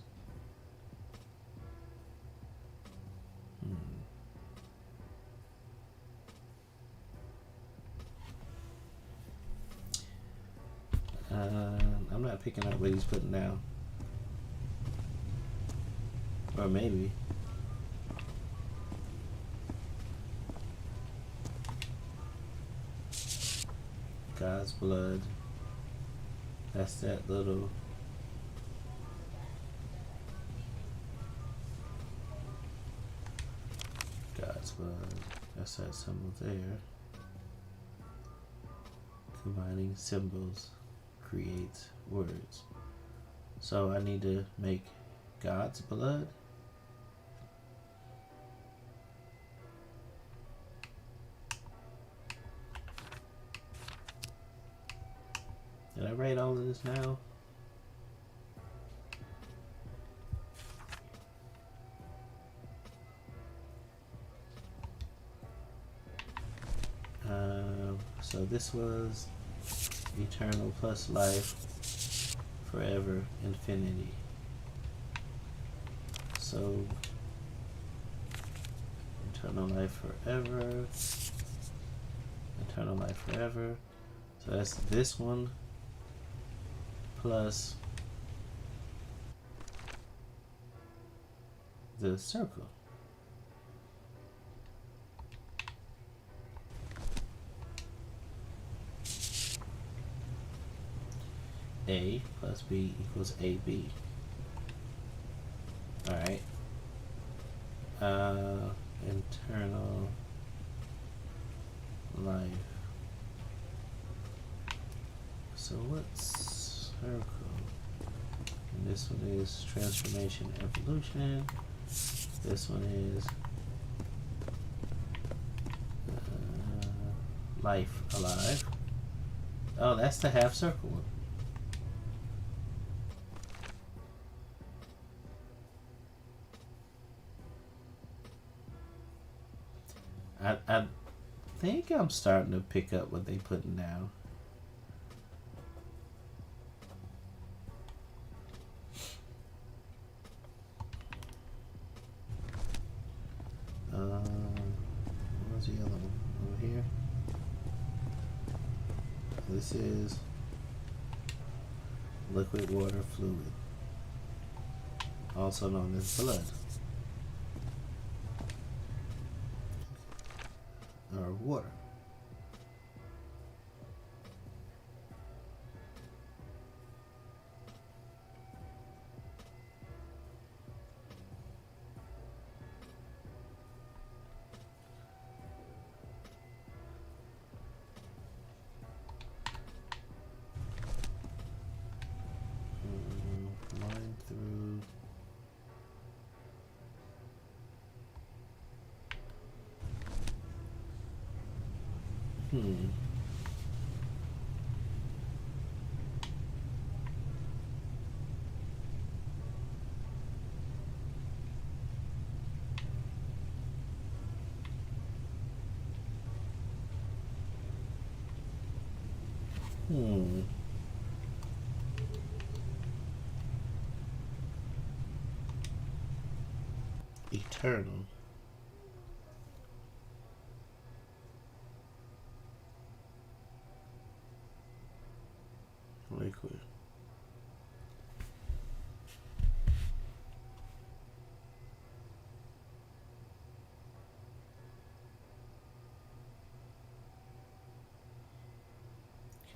I'm not picking up what he's putting down. Or maybe. God's blood. That's that little... God's blood. That's that symbol there. Combining symbols creates words. So I need to make God's blood. Did I write all of this now? So this was eternal plus life, forever, infinity. So eternal life forever, eternal life forever. So that's this one plus the circle. A plus B equals AB. Alright. Internal life. So what's circle? And this one is transformation evolution. This one is life alive. Oh, that's the half circle one. I think I'm starting to pick up what they putting down. Where's the other one? Over here. This is liquid water fluid, also known as blood. Or water. Line through. eternal. Liquid.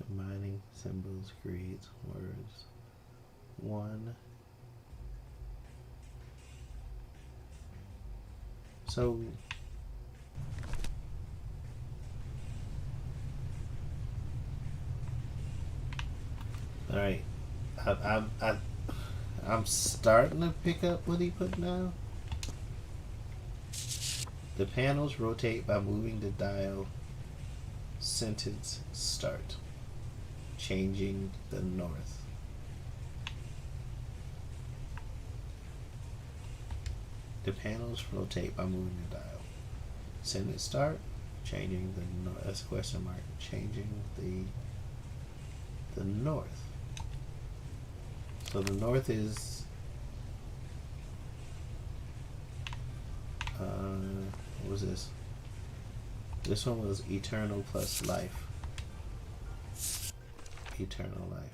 Combining symbols creates words. One. So all right, I'm starting to pick up what he put down. The panels rotate by moving the dial. Sentence start. Changing the north. The panels rotate by moving the dial. Sentence start. Changing the north. That's a question mark. Changing the north. So the north is what was this? This one was eternal plus life. Eternal life.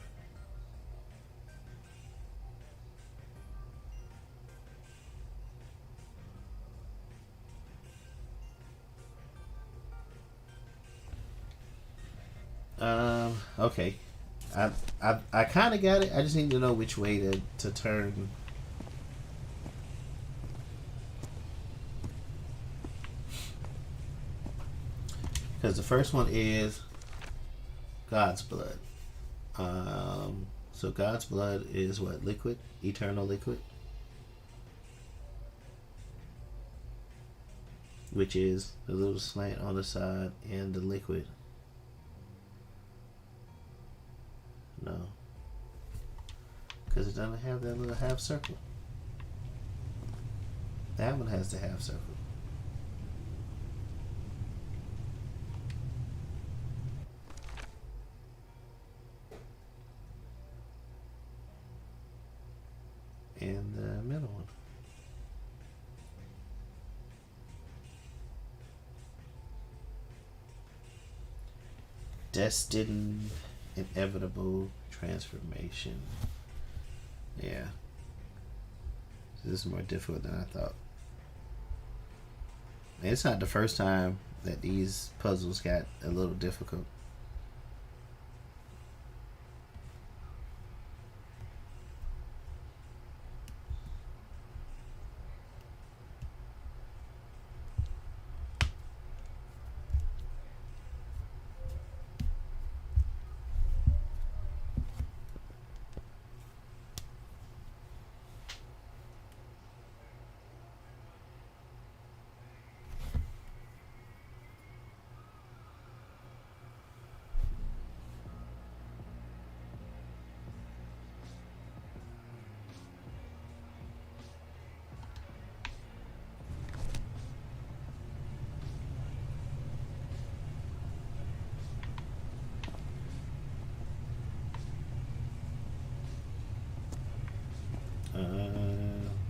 Okay. I kind of got it. I just need to know which way to turn. Because the first one is God's blood. So God's blood is what? Liquid? Eternal liquid? Which is the little slant on the side and the liquid. No. Because it doesn't have that little half circle. That one has the half circle. And the middle one. Destined, inevitable transformation. Yeah. This is more difficult than I thought. And it's not the first time that these puzzles got a little difficult.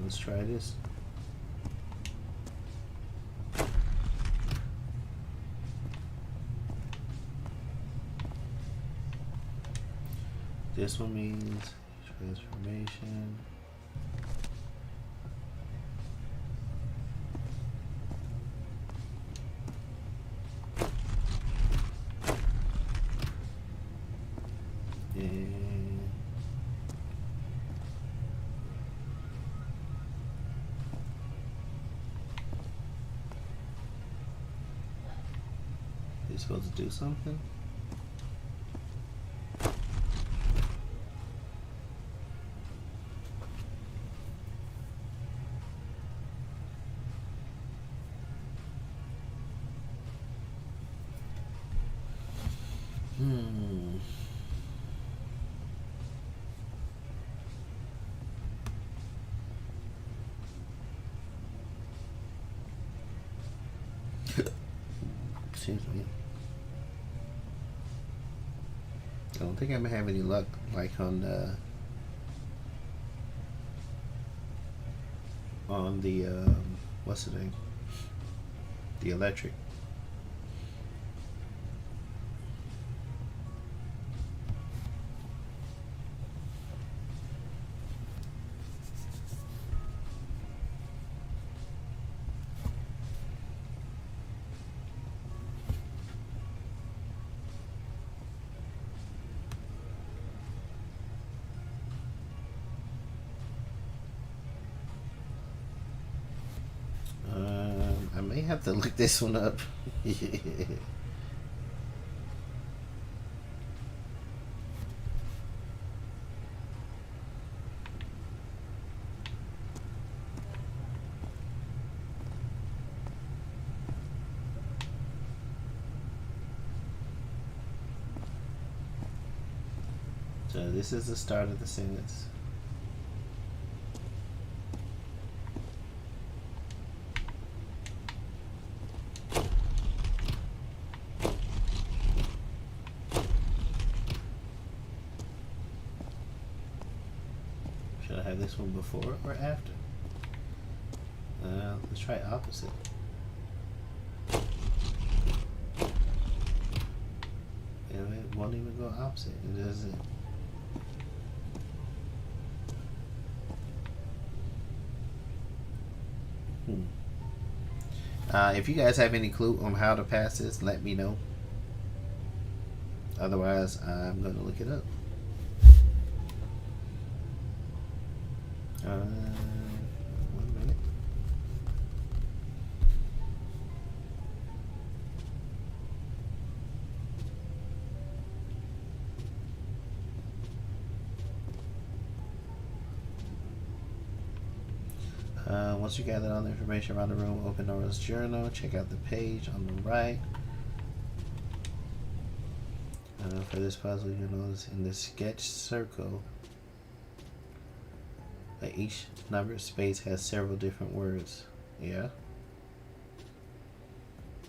Let's try this. This one means transformation. You're supposed to do something? Excuse me. I don't think I'm gonna have any luck like on the what's the name? The electric. I may have to look this one up. So this is the start of the sentence. Should I have this one before or after? Let's try opposite. Yeah, it won't even go opposite. It doesn't. If you guys have any clue on how to pass this, let me know. Otherwise, I'm going to look it up. One minute. Once you gather all the information around the room, open Nora's journal. Check out the page on the right. For this puzzle, you'll notice in the sketch circle that each numbered space has several different words. Yeah.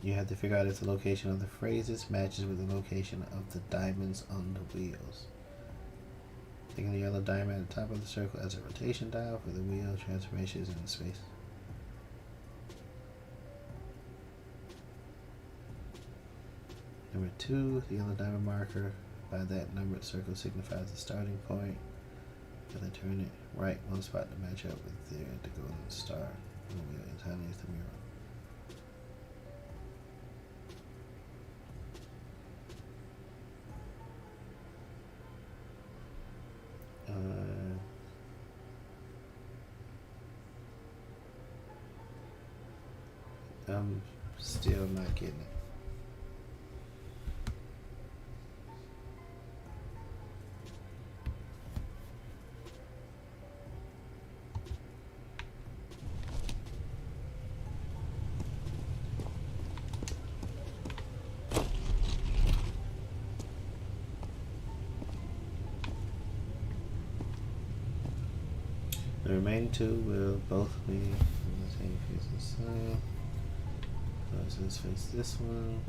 You have to figure out if the location of the phrases matches with the location of the diamonds on the wheels. Taking the yellow diamond at the top of the circle as a rotation dial for the wheel transformations in the space. Number 2, the yellow diamond marker by that numbered circle signifies the starting point. And then turn it right one spot to match up with the golden star on the wheel as tiny as the mirror. I'm still not getting it. The remaining two will both be in the same face and side. So let's face this one.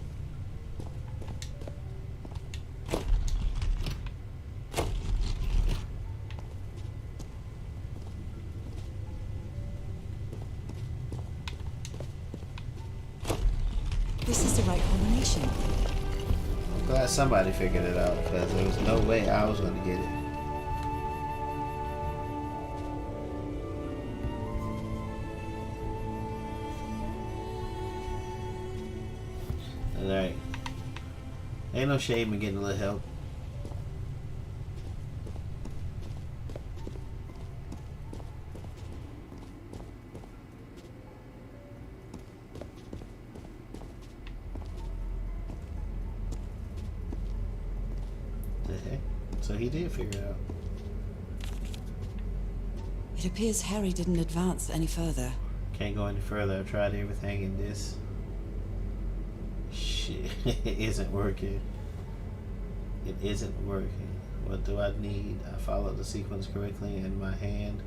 This is the right combination. I'm glad somebody figured it out because there was no way I was going to get it. Alright. Ain't no shame in getting a little help. The heck? So he did figure it out. It appears Harry didn't advance any further. Can't go any further. I've tried everything in this. Shit, it isn't working. It isn't working. What do I need? I followed the sequence correctly in my hand.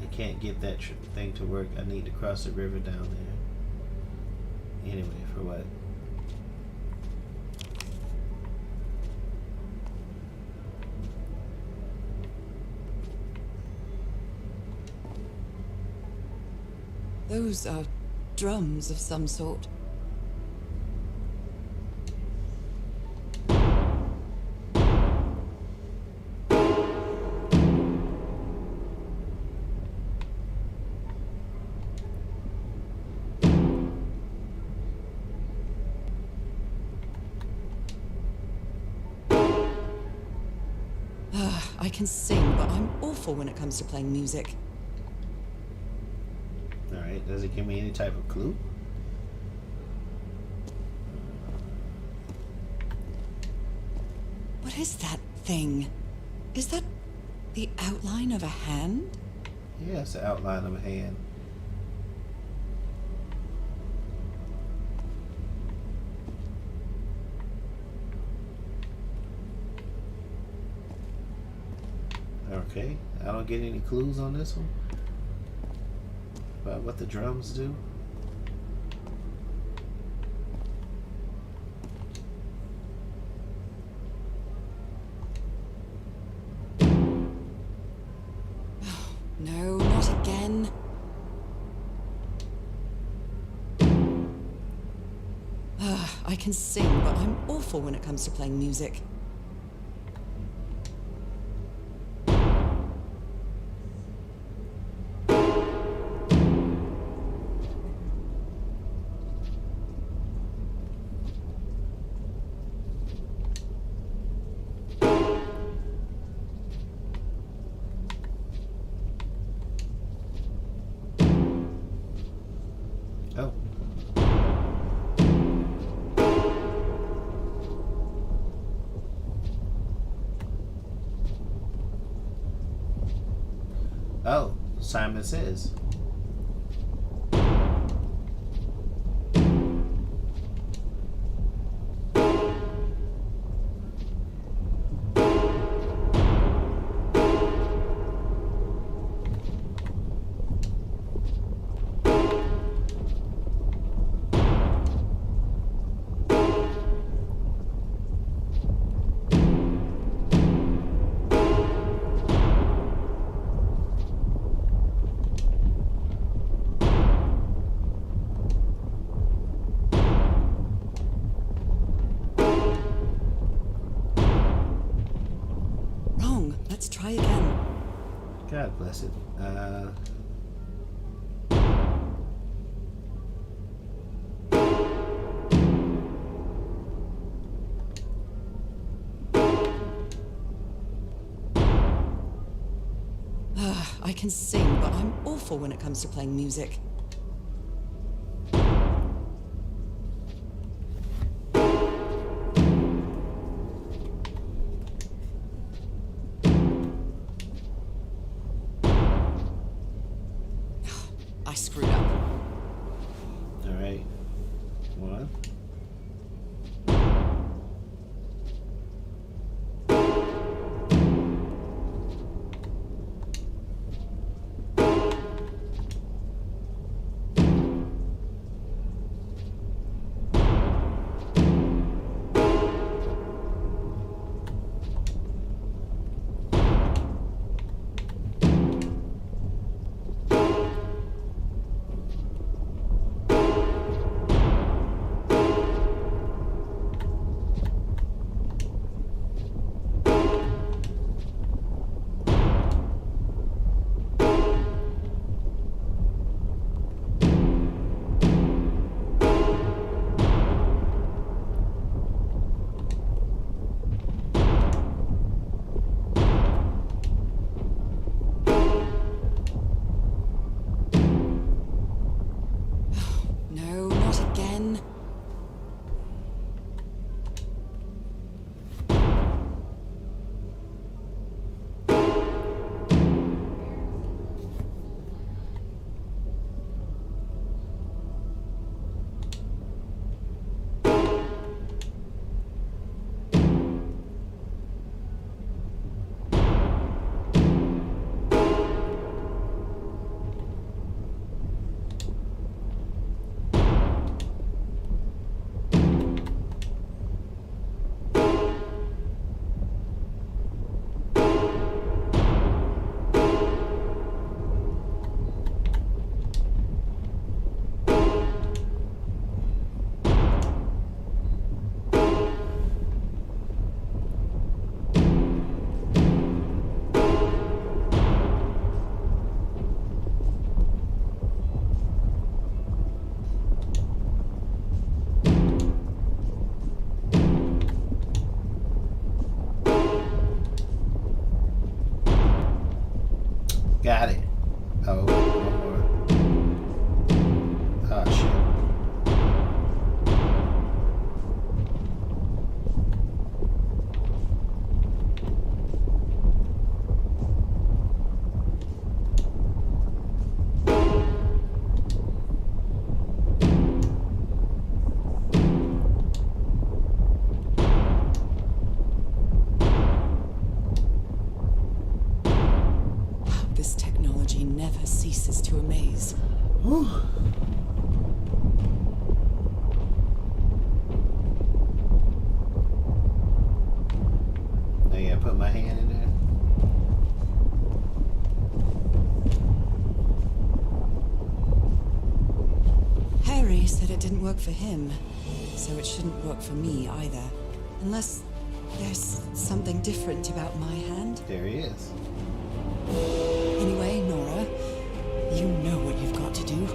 I can't get that thing to work. I need to cross the river down there. Anyway, for what? Those are drums of some sort. I can sing, but I'm awful when it comes to playing music. Alright, does it give me any type of clue? What is that thing? Is that the outline of a hand? Yeah, it's the outline of a hand. Okay, I don't get any clues on this one about what the drums do. No, not again. I can sing, but I'm awful when it comes to playing music. Oh. Oh, Simon Says. Wrong. Let's try again. God bless it. I can sing, but I'm awful when it comes to playing music. I screwed up. All right. One. Got it. Oh, one more. Oh, shit. This technology never ceases to amaze. Whew. Now, yeah, put my hand in there. Harry said it didn't work for him, so it shouldn't work for me either. Unless there's something different about my hand. There he is. Anyway, Nora, you know what you've got to do.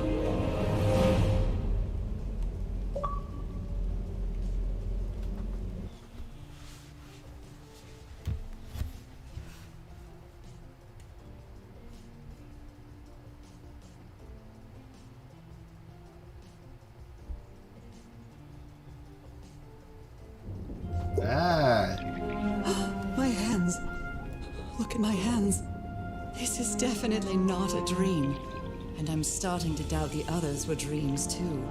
Ah, My hands. Look at my hands. This is definitely not a dream. And I'm starting to doubt the others were dreams too.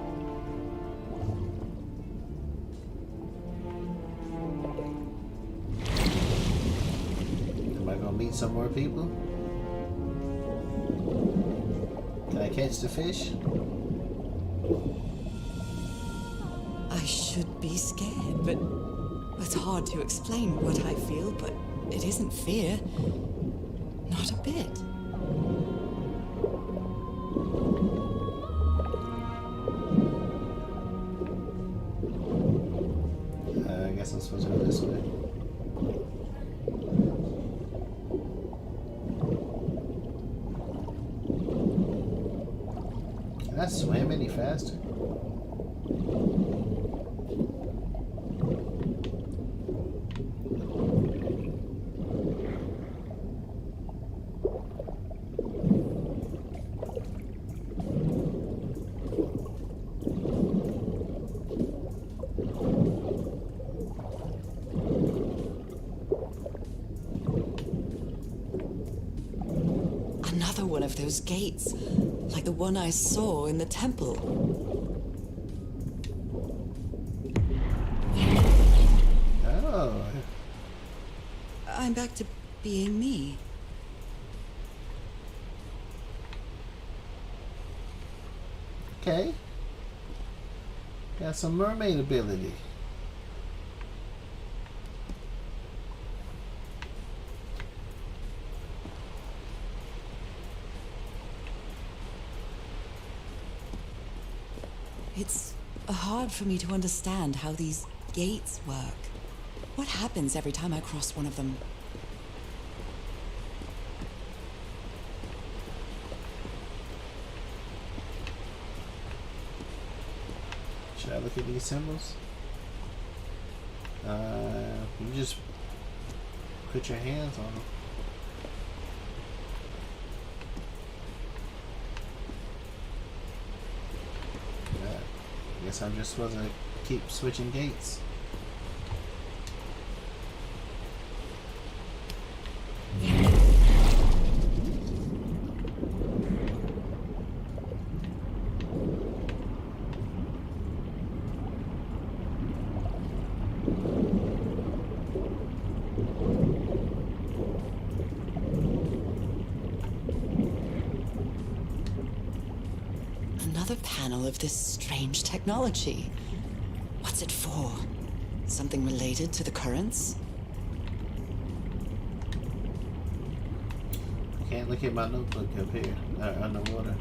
am I gonna meet some more people? Can I catch the fish? I should be scared, but it's hard to explain what I feel, but it isn't fear. Not a bit. I guess I'm supposed to go this way. Can I swim any faster? Another one of those gates, like the one I saw in the temple. Oh, I'm back to being me. okay. Got some mermaid ability. It's hard for me to understand how these gates work. What happens every time I cross one of them? Should I look at these symbols? You just put your hands on them. Guess I'm just supposed to keep switching gates. Another panel of this strange technology. What's it for? Something related to the currents? I can't look at my notebook up here, underwater.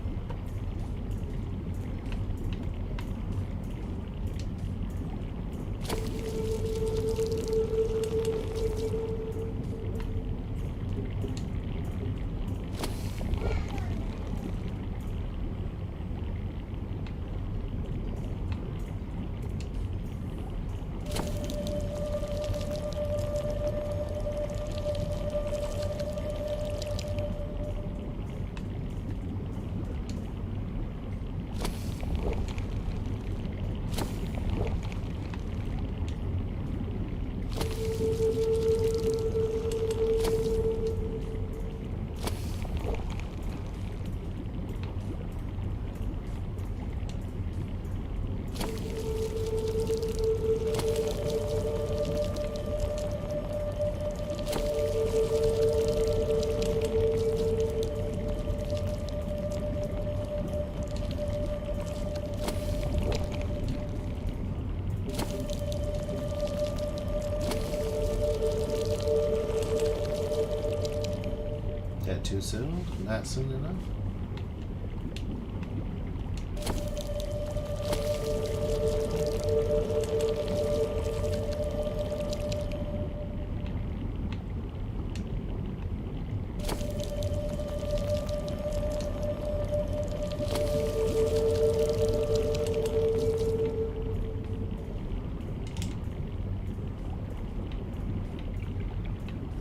too soon? Not soon enough?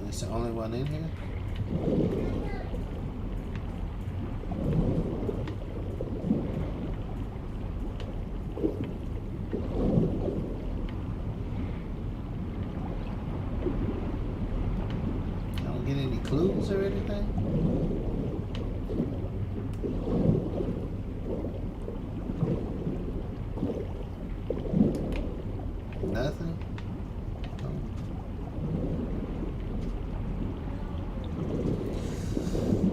It's the only one in here? I don't get any clues or anything? Nothing?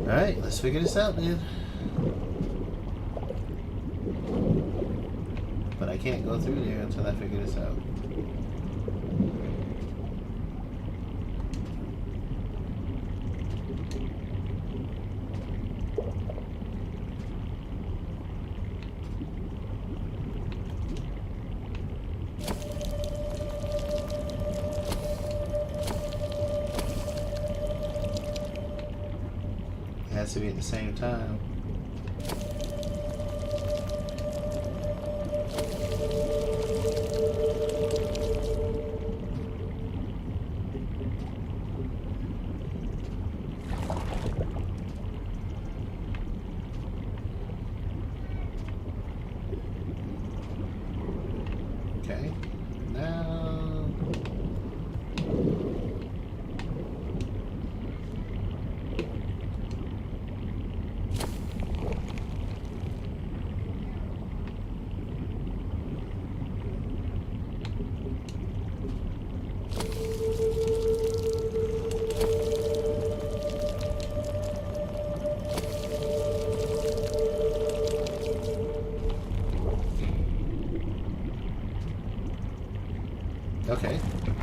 Alright, let's figure this out, man. But I can't go through there until I figure this out. It has to be at the same time. Okay, now okay.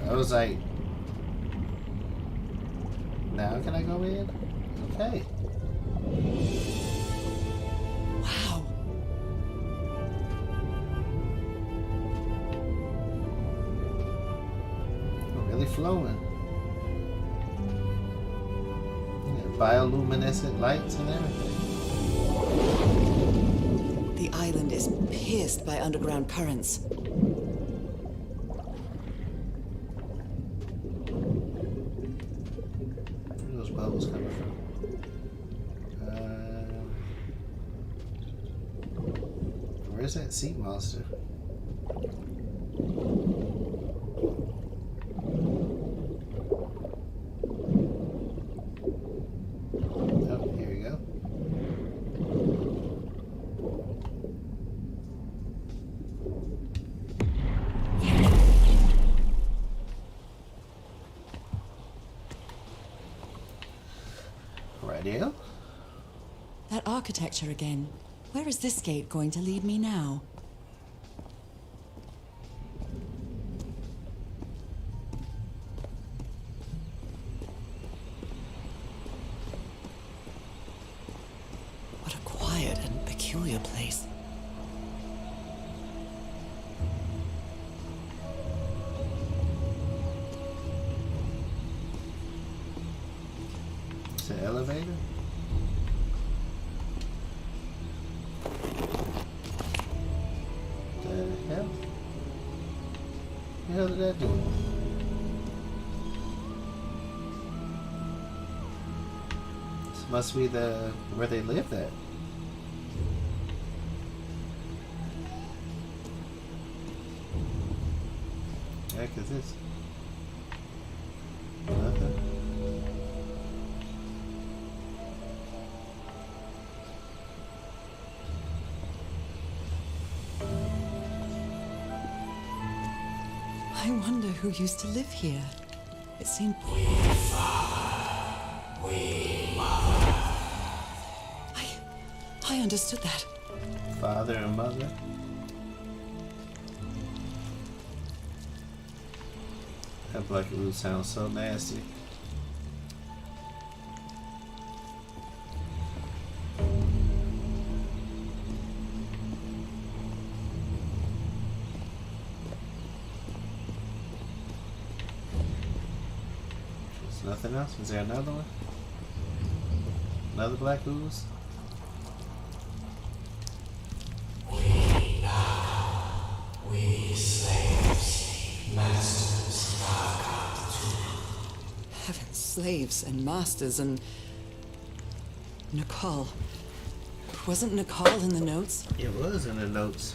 I was like, now can I go in? Okay. Wow. We're really flowing. Yeah, bioluminescent lights and everything. The island is pierced by underground currents. Where are those bubbles coming from? Where's that sea monster? Oh, here we go. Radio? That architecture again. Where is this gate going to lead me now? What a quiet and peculiar place. It's an elevator? The hell? The hell did that do? This must be the where they lived at. Heck is this? Nothing. I wonder who used to live here. It seemed... I understood that. Father and mother. That black root sounds so nasty. There's nothing else? Is there another one? Another black ooze? We slaves, masters, Heaven, slaves and masters and... Nicole. Wasn't Nicole in the notes? It was in the notes.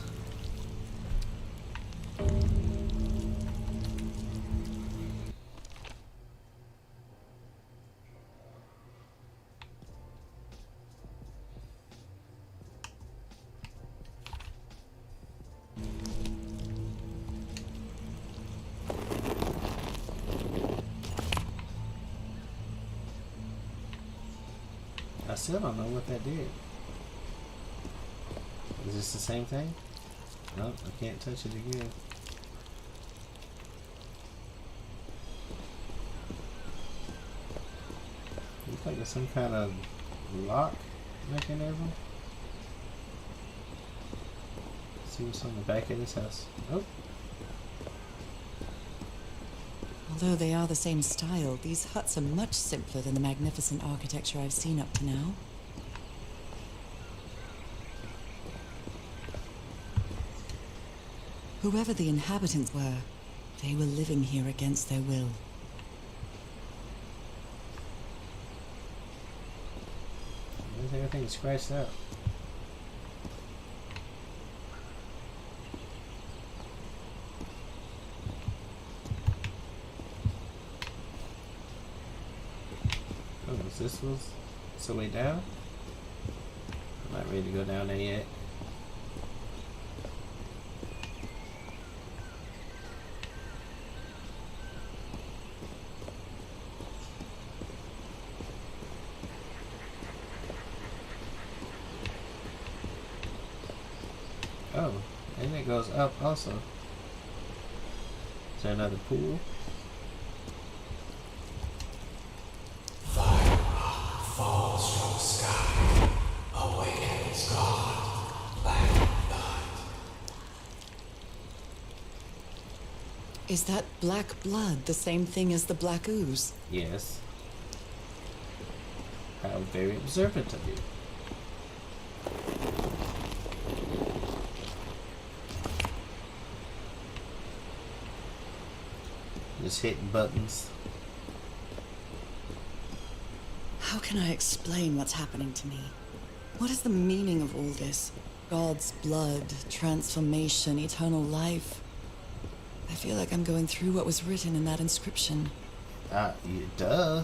I still don't know what that did. Is this the same thing? Nope, I can't touch it again. Looks like it's some kind of lock mechanism. Let's see what's on the back of this house. Oh, Although they are the same style, these huts are much simpler than the magnificent architecture I've seen up to now. Whoever the inhabitants were, they were living here against their will. where's everything scratched out? Oh, this was the way down? I'm not ready to go down there yet. Oh, and it goes up also. Is there another pool? falls from the sky, awakens God, black night. Is that black blood the same thing as the black ooze? Yes. How very observant of you. Just hitting buttons. How can I explain what's happening to me? What is the meaning of all this? God's blood, transformation, eternal life. I feel like I'm going through what was written in that inscription. Duh.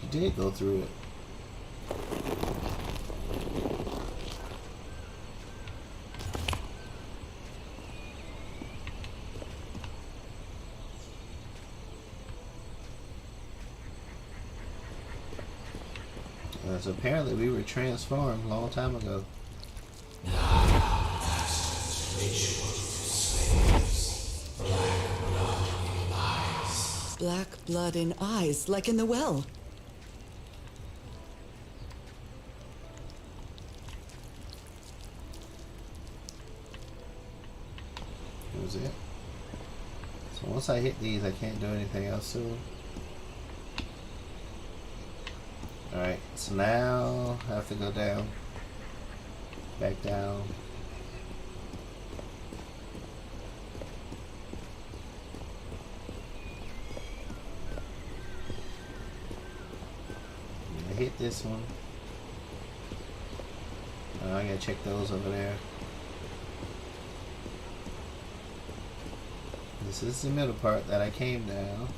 You did go through it. So apparently we were transformed a long time ago. Black blood in eyes, like in the well. That was it. So once I hit these, I can't do anything else to them. Alright, so now I have to go down. Back down. I hit this one. I gotta check those over there. This is the middle part that I came down.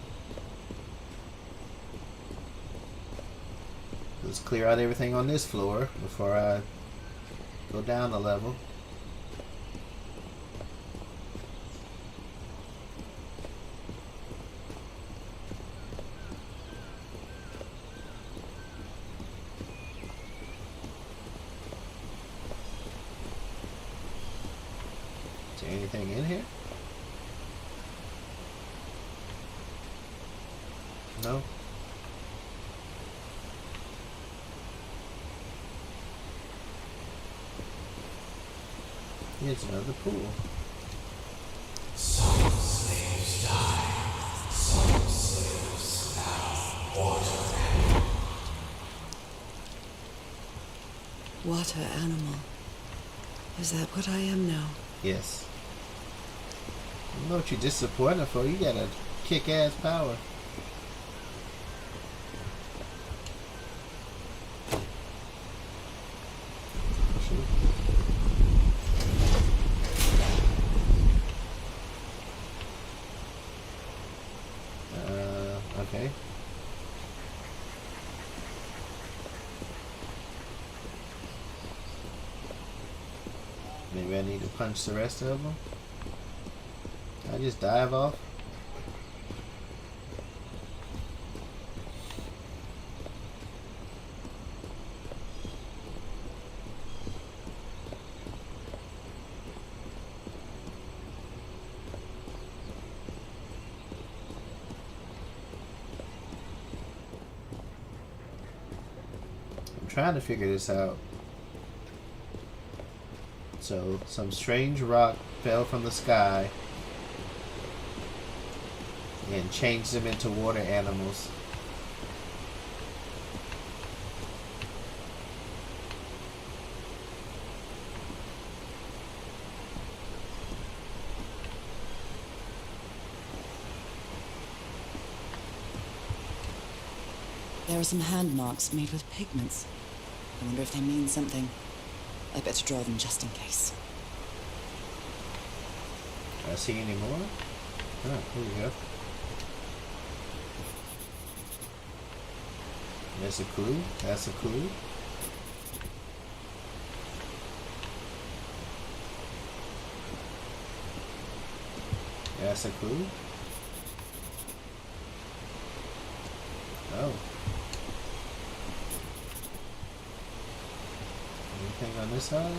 Let's clear out everything on this floor before I go down a level. Is there anything in here? No? Here's another pool. Some slaves die, some slaves water animal. Is that what I am now? Yes. I don't know what you're disappointed for. You got a kick-ass power. Okay. Maybe I need to punch the rest of them. Can I just dive off? I'm trying to figure this out. So, some strange rock fell from the sky and changed them into water animals. There are some hand marks made with pigments. I wonder if they mean something. I better draw them just in case. Do I see any more? Oh, here we go. That's a clue. That's a clue. That's a clue. Oh. Anything on this side?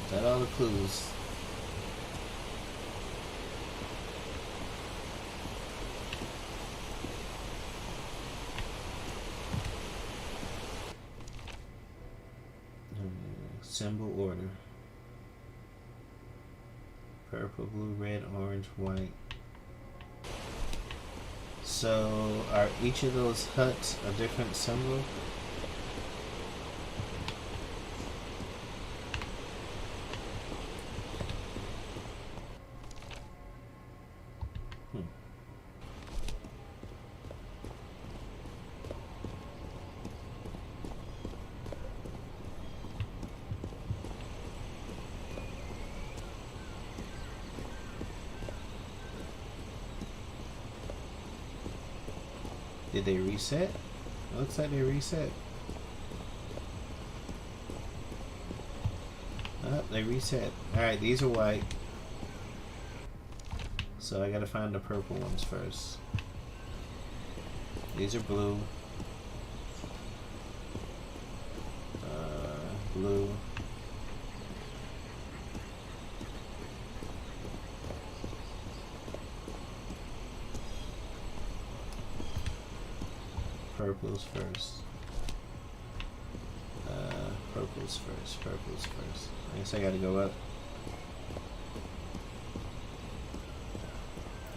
Is that all the clues? Symbol order. Purple, blue, red, orange, white. So, are each of those huts a different symbol? Did they reset? It looks like they reset. Oh, they reset. Alright, these are white. So I gotta find the purple ones first. These are blue. Blue. Purples first. Purples first. Purples first. I guess I gotta go up.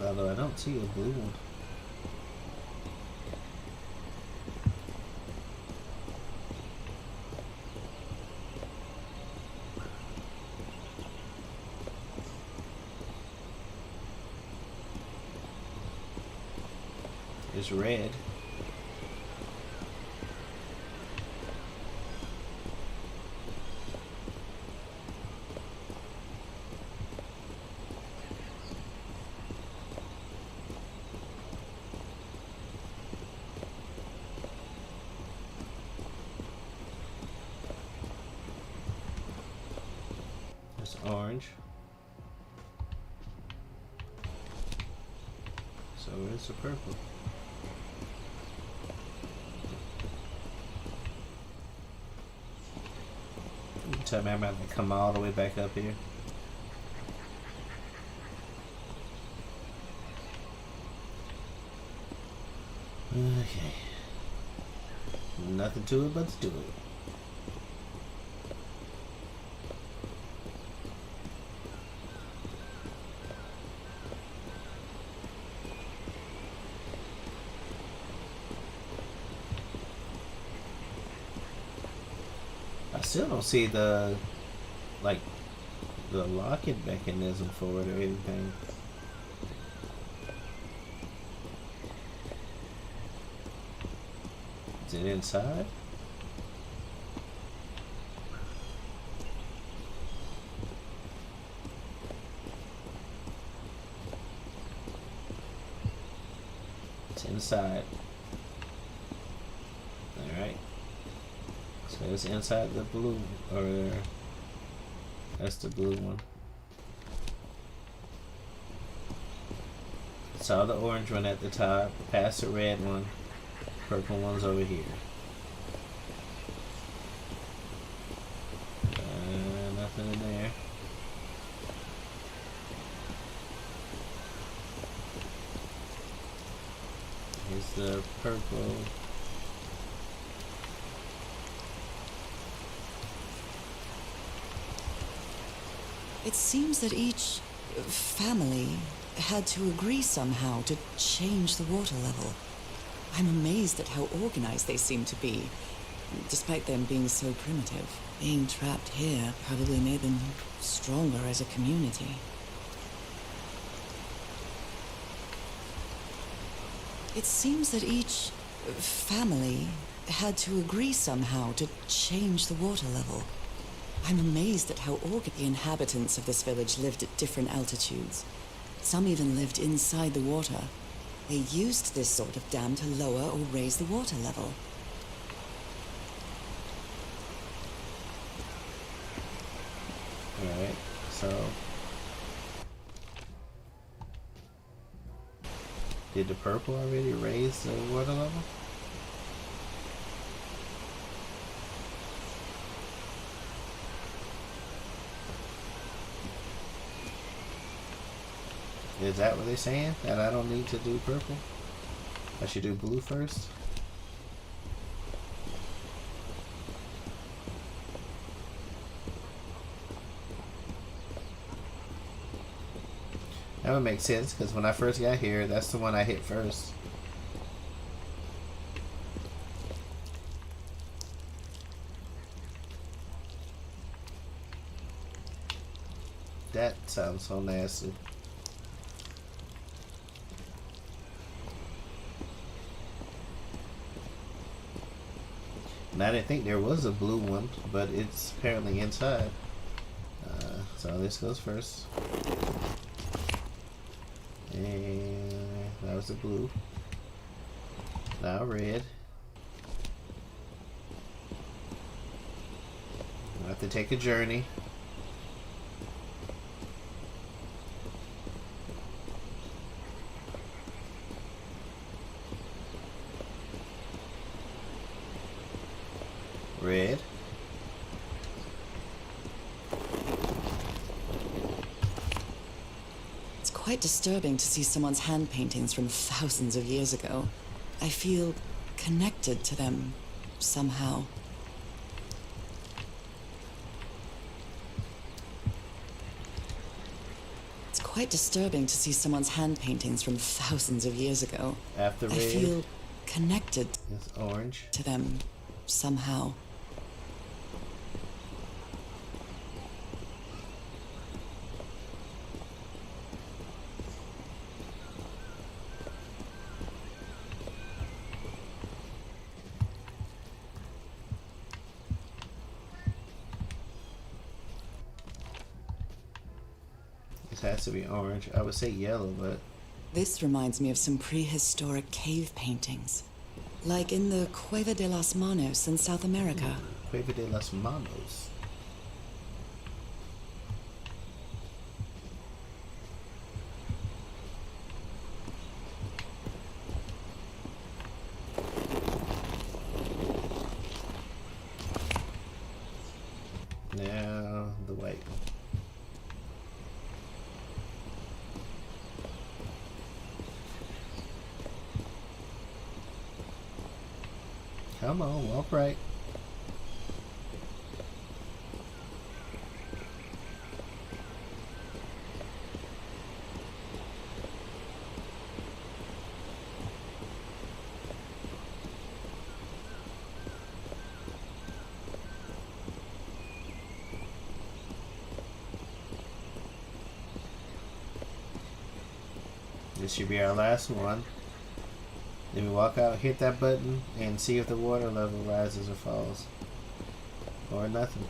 Although I don't see a blue one. There's red. Orange. So where's the purple? You tell me I'm going to come all the way back up here. Okay. Nothing to it but to do it. still don't see the, like, the locking mechanism for it or anything. Is it inside? It's inside. Alright. So it's inside the blue, or that's the blue one. Saw the orange one at the top, past the red one, purple one's over here. Nothing in there. Here's the purple. It seems that each family had to agree somehow to change the water level. I'm amazed at how organized they seem to be, despite them being so primitive. Being trapped here probably made them stronger as a community. It seems that each family had to agree somehow to change the water level. I'm amazed at how the inhabitants of this village lived at different altitudes. Some even lived inside the water. They used this sort of dam to lower or raise the water level. Alright, so did the purple already raise the water level? Is that what they're saying? That I don't need to do purple? I should do blue first? That would make sense, because when I first got here, that's the one I hit first. That sounds so nasty. And I didn't think there was a blue one, but it's apparently inside. So this goes first. And that was the blue. Now red. I have to take a journey. Red. It's quite disturbing to see someone's hand paintings from thousands of years ago. I feel connected to them somehow. It's quite disturbing to see someone's hand paintings from thousands of years ago. After red, I feel connected it's orange. to them somehow. This has to be orange. I would say yellow, but This reminds me of some prehistoric cave paintings. Like in the Cueva de las Manos in South America. Cueva de las Manos. Now the white one. Come on, walk right. This should be our last one. Then we walk out, hit that button, and see if the water level rises or falls. Or nothing.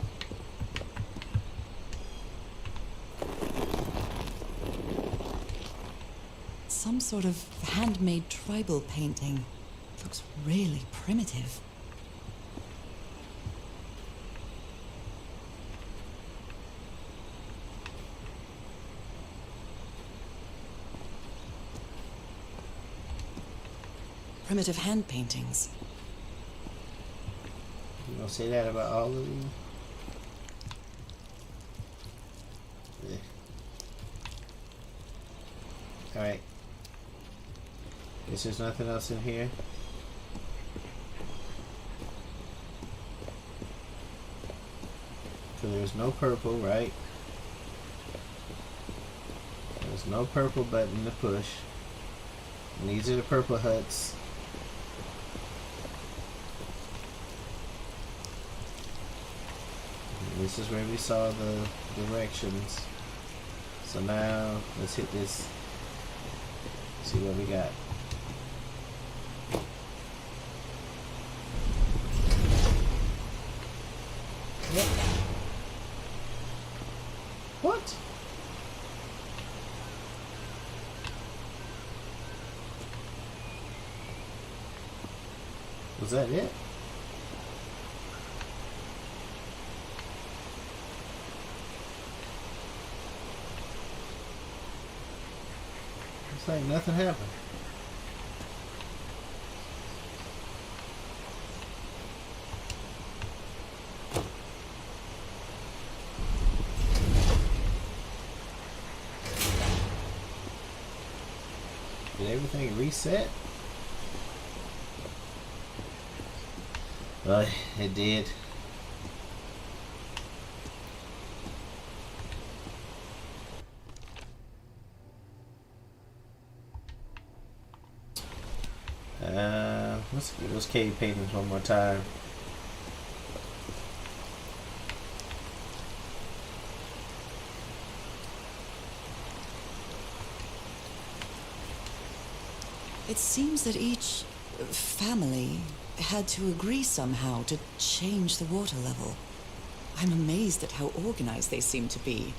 Some sort of handmade tribal painting. Looks really primitive. Primitive hand paintings. You gonna say that about all of them? Yeah. Alright. Guess there's nothing else in here. So there's no purple, right? There's no purple button to push. And these are the purple huts. And this is where we saw the directions. So now let's hit this. See what we got. What? Was that it? It's like nothing happened. Did everything reset? Well, it did. Let's get those cave paintings one more time. It seems that each family had to agree somehow to change the water level. I'm amazed at how organized they seem to be,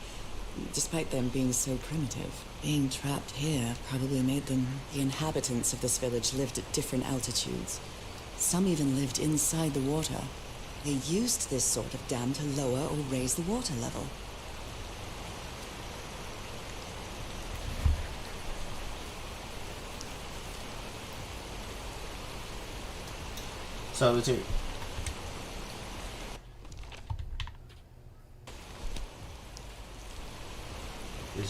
despite them being so primitive. Being trapped here probably made them... The inhabitants of this village lived at different altitudes. Some even lived inside the water. They used this sort of dam to lower or raise the water level. So is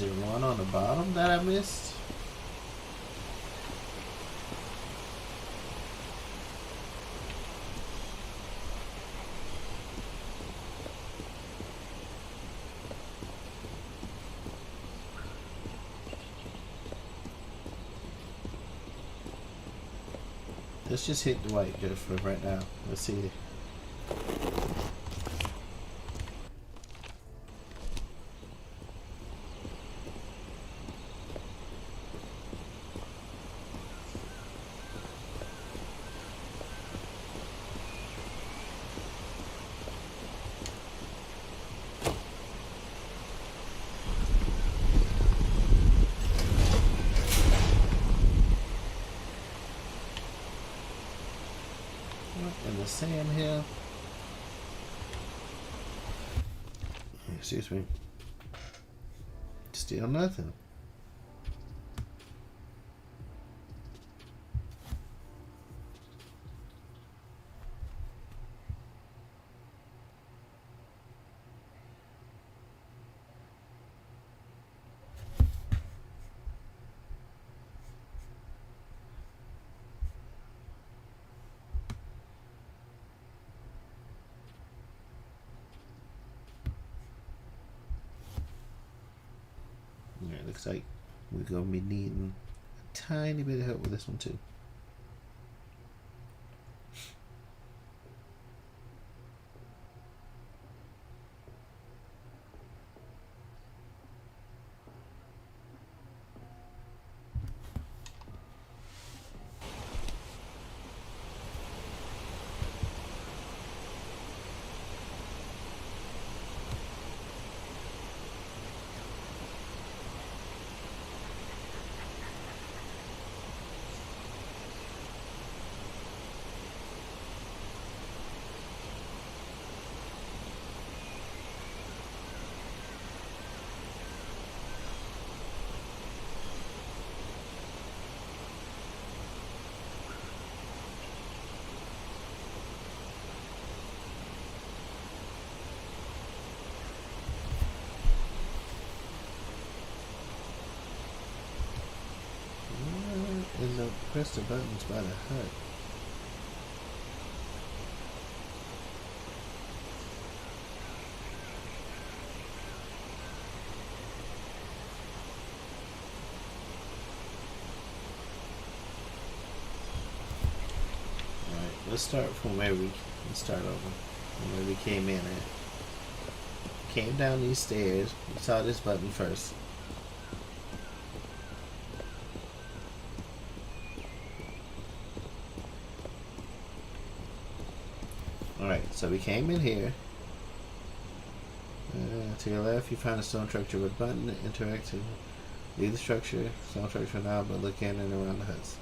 there one on the bottom that I missed? Let's just hit the white just for right now. Let's see. And the sand here. Excuse me. Still nothing. Yeah, looks like we're gonna be needing a tiny bit of help with this one too. in the press the buttons by the hut. Alright, let's start from where let's start over. From where we came in at. Came down these stairs. We saw this button first. Alright, so we came in here. To your left, you find a stone structure with button interactive. Leave the structure, stone structure now, but look in and around the huts.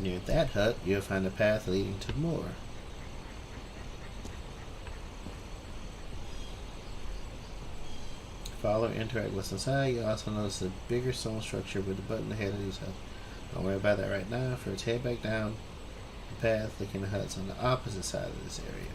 Near that hut, you'll find a path leading to more. Follow or interact with what's inside. You also notice a bigger stone structure with the button ahead of these huts. Don't worry about that right now. First, head back down the path, looking at the huts on the opposite side of this area.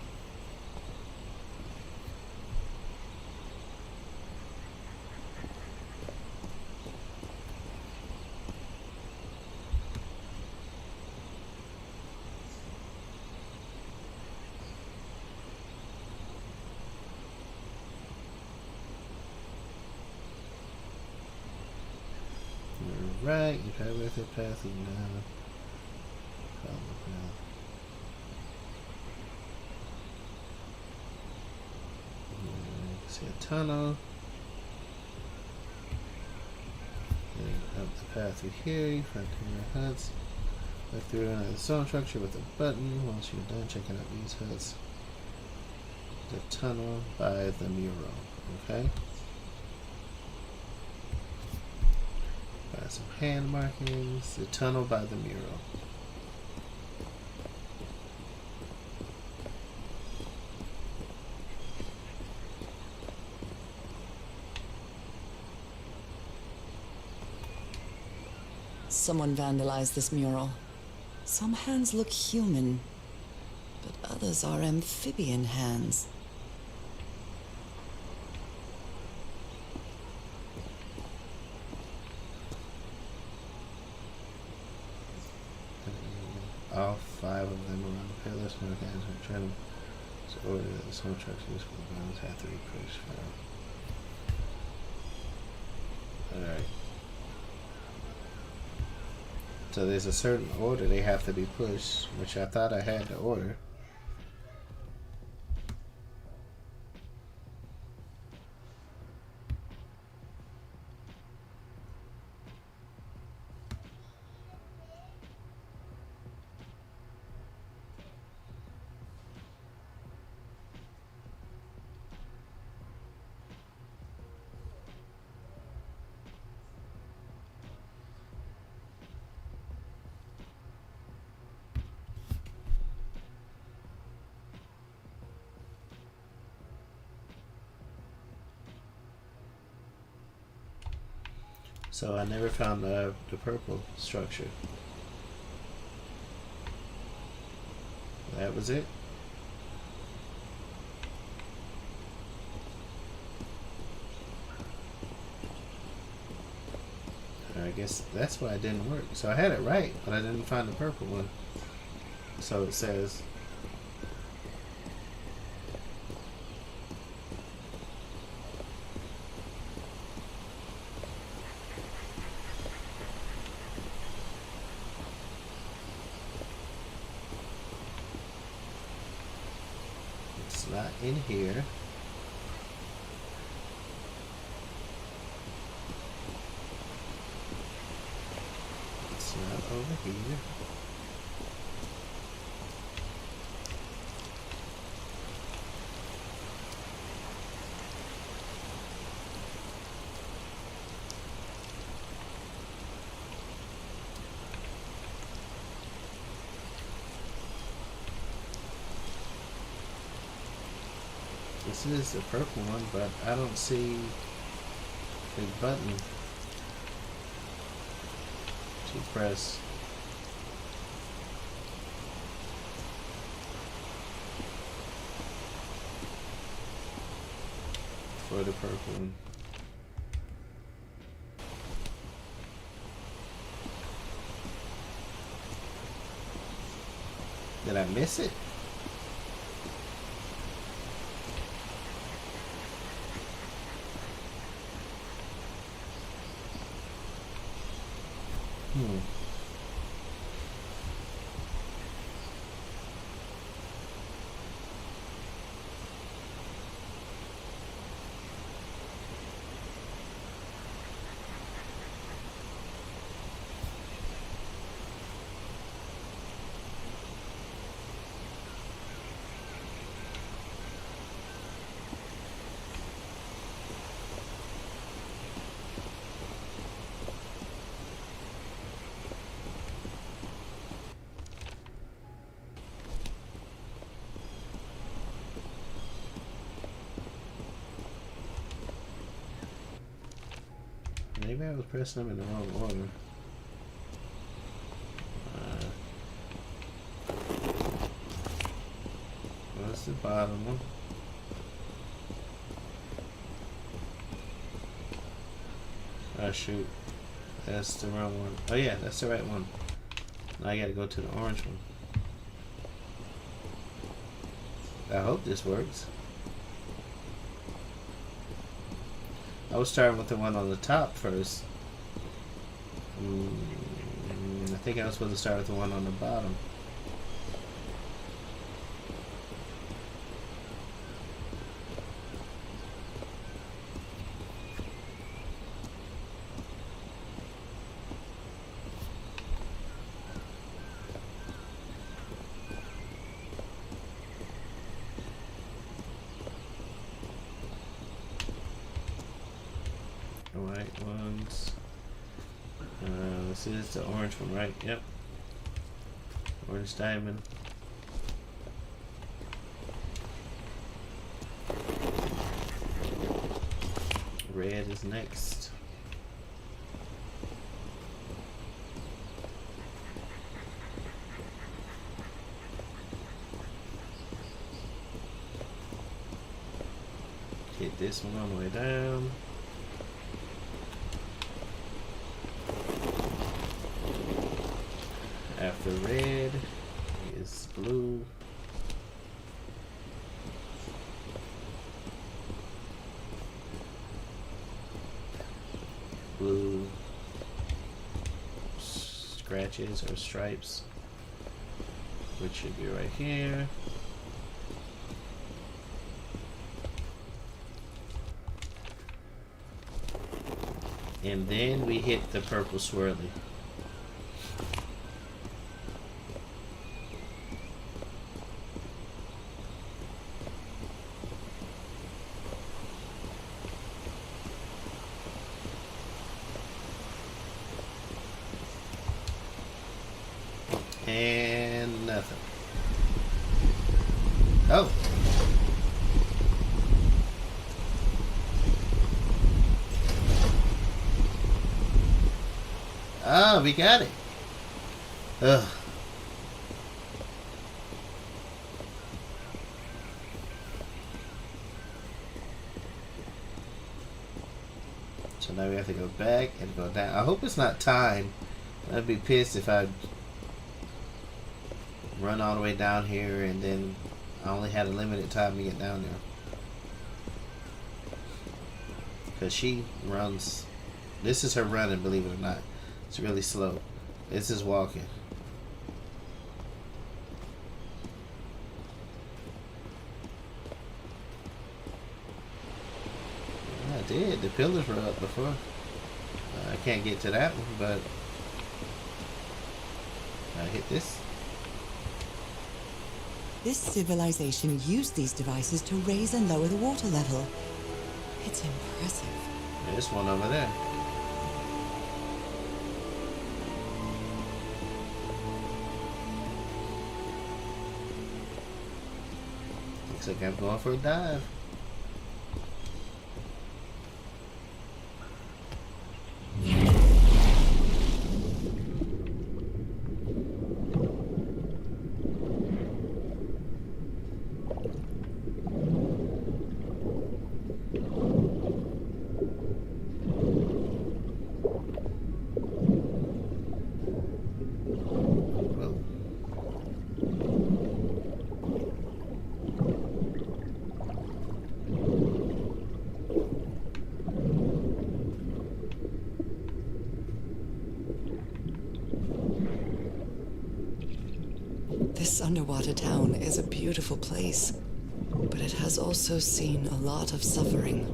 Right, you try with the path leading down. Follow the path. You can see a tunnel. Then up the path through here, you find two more huts. Look through another stone structure with a button. Once you're done checking out these huts, the tunnel by the mural. Okay? Some hand markings, the tunnel by the mural. Someone vandalized this mural. Some hands look human, but others are amphibian hands. All five of them around the pillars. No hands are trying to order that the stone structures for the bones have to be pushed for. Alright. So there's a certain order they have to be pushed, which I thought I had to order. So I never found the purple structure. That was it. I guess that's why it didn't work. So I had it right, but I didn't find the purple one. So it says it's not in here. It's not over here. This is the purple one, but I don't see the button to press. For the purple one. Did I miss it? Maybe I was pressing them in the wrong order. What's the bottom one? Oh shoot. That's the wrong one. Oh yeah, that's the right one. Now I gotta go to the orange one. I hope this works. I was starting with the one on the top first. I think I was supposed to start with the one on the bottom. White ones. This is the orange one, right? Yep. Orange diamond. Red is next. Hit this one on the way down. After red is blue. Blue scratches or stripes, which should be right here. And then we hit the purple swirly. And nothing. Oh. Ah, we got it. Ugh. So now we have to go back and go down. I hope it's not time. I'd be pissed if I run all the way down here and then I only had a limited time to get down there. Because she runs. This is her running, believe it or not. It's really slow. This is walking. I did. The pillars were up before. I can't get to that one, but I hit this. This civilization used these devices to raise and lower the water level. It's impressive. There's one over there. Looks like I'm going for a dive. Whoa. This underwater town is a beautiful place, but it has also seen a lot of suffering.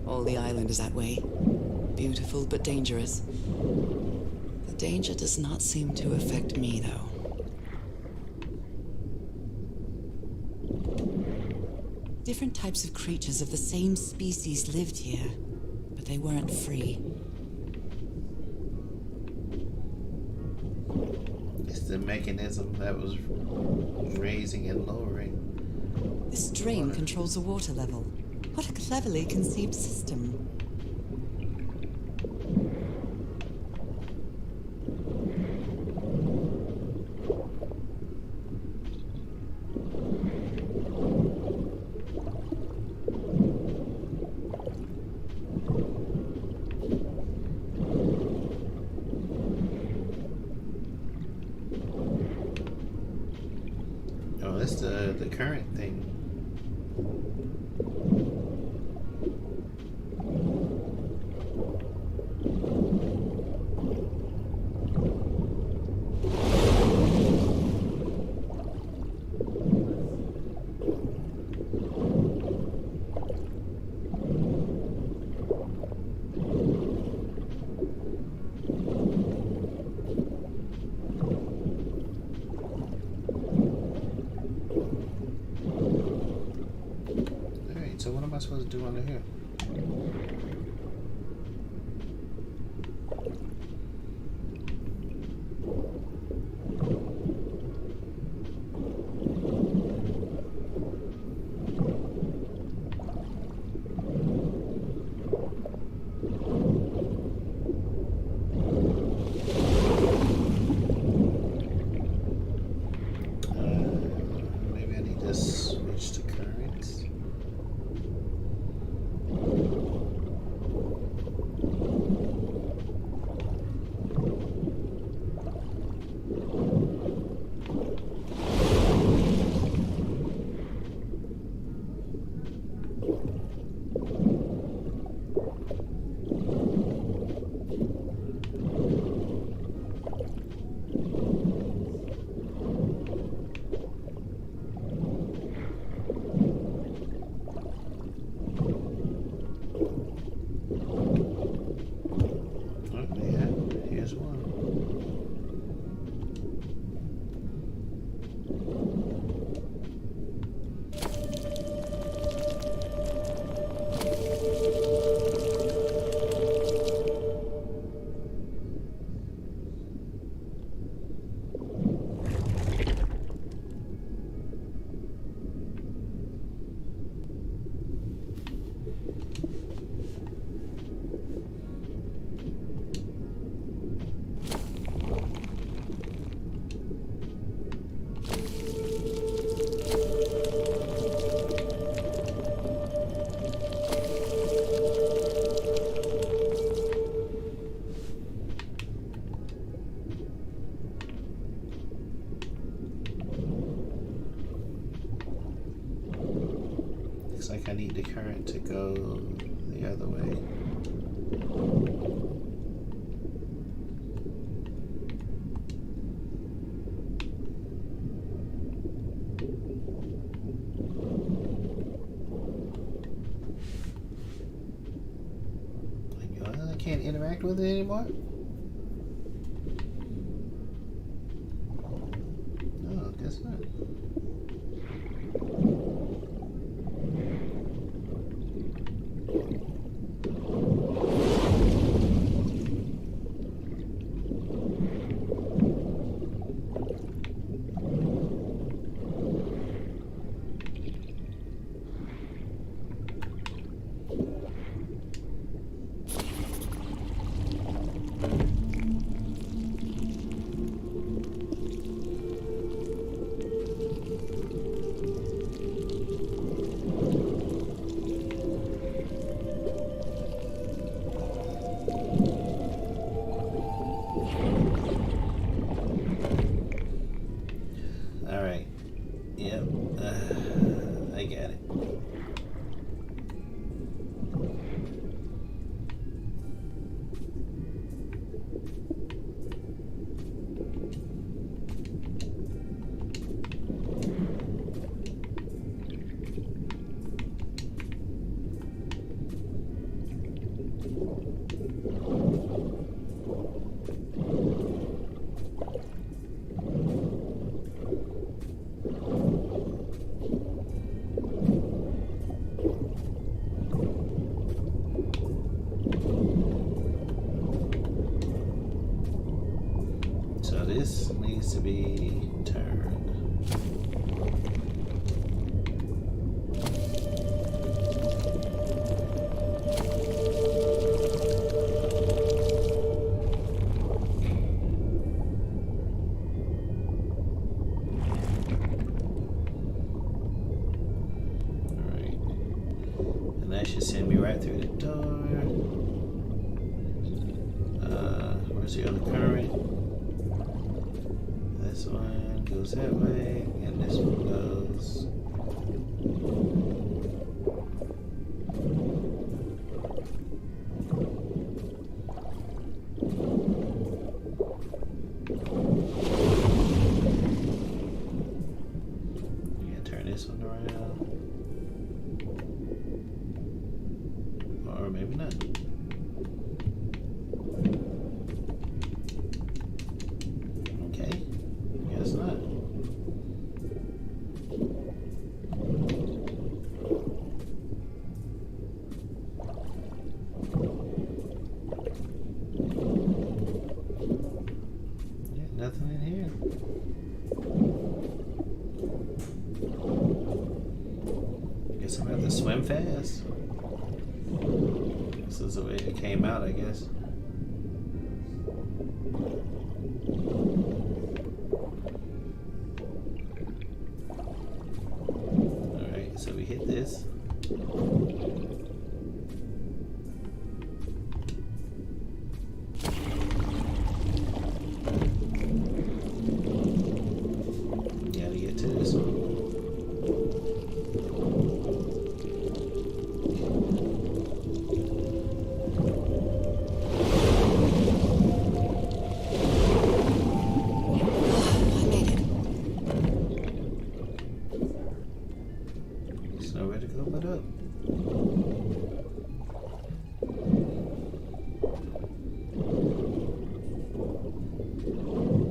All the island is that way. Beautiful but dangerous. The danger does not seem to affect me, though. Different types of creatures of the same species lived here, but they weren't free. It's the mechanism that was raising and lowering. This drain controls the water level. What a cleverly conceived system. Oh, that's the current thing. Alright, so what am I supposed to do under here? Maybe I need to switch to currents. Oh, yeah, here's one. Looks like I need the current to go the other way. I can't interact with it anymore? No, guess not. this needs to be turned. Alright. And that should send me right through the door. Where's the other current? This one goes that way, and this one goes. Yeah, turn this one around. Or maybe not. Okay, guess not. Yeah, nothing in here. Guess I'm gonna have to swim fast. This is the way it came out, I guess. Alright, so we hit this. Gotta get to this one. I made it. There's nowhere to go but up.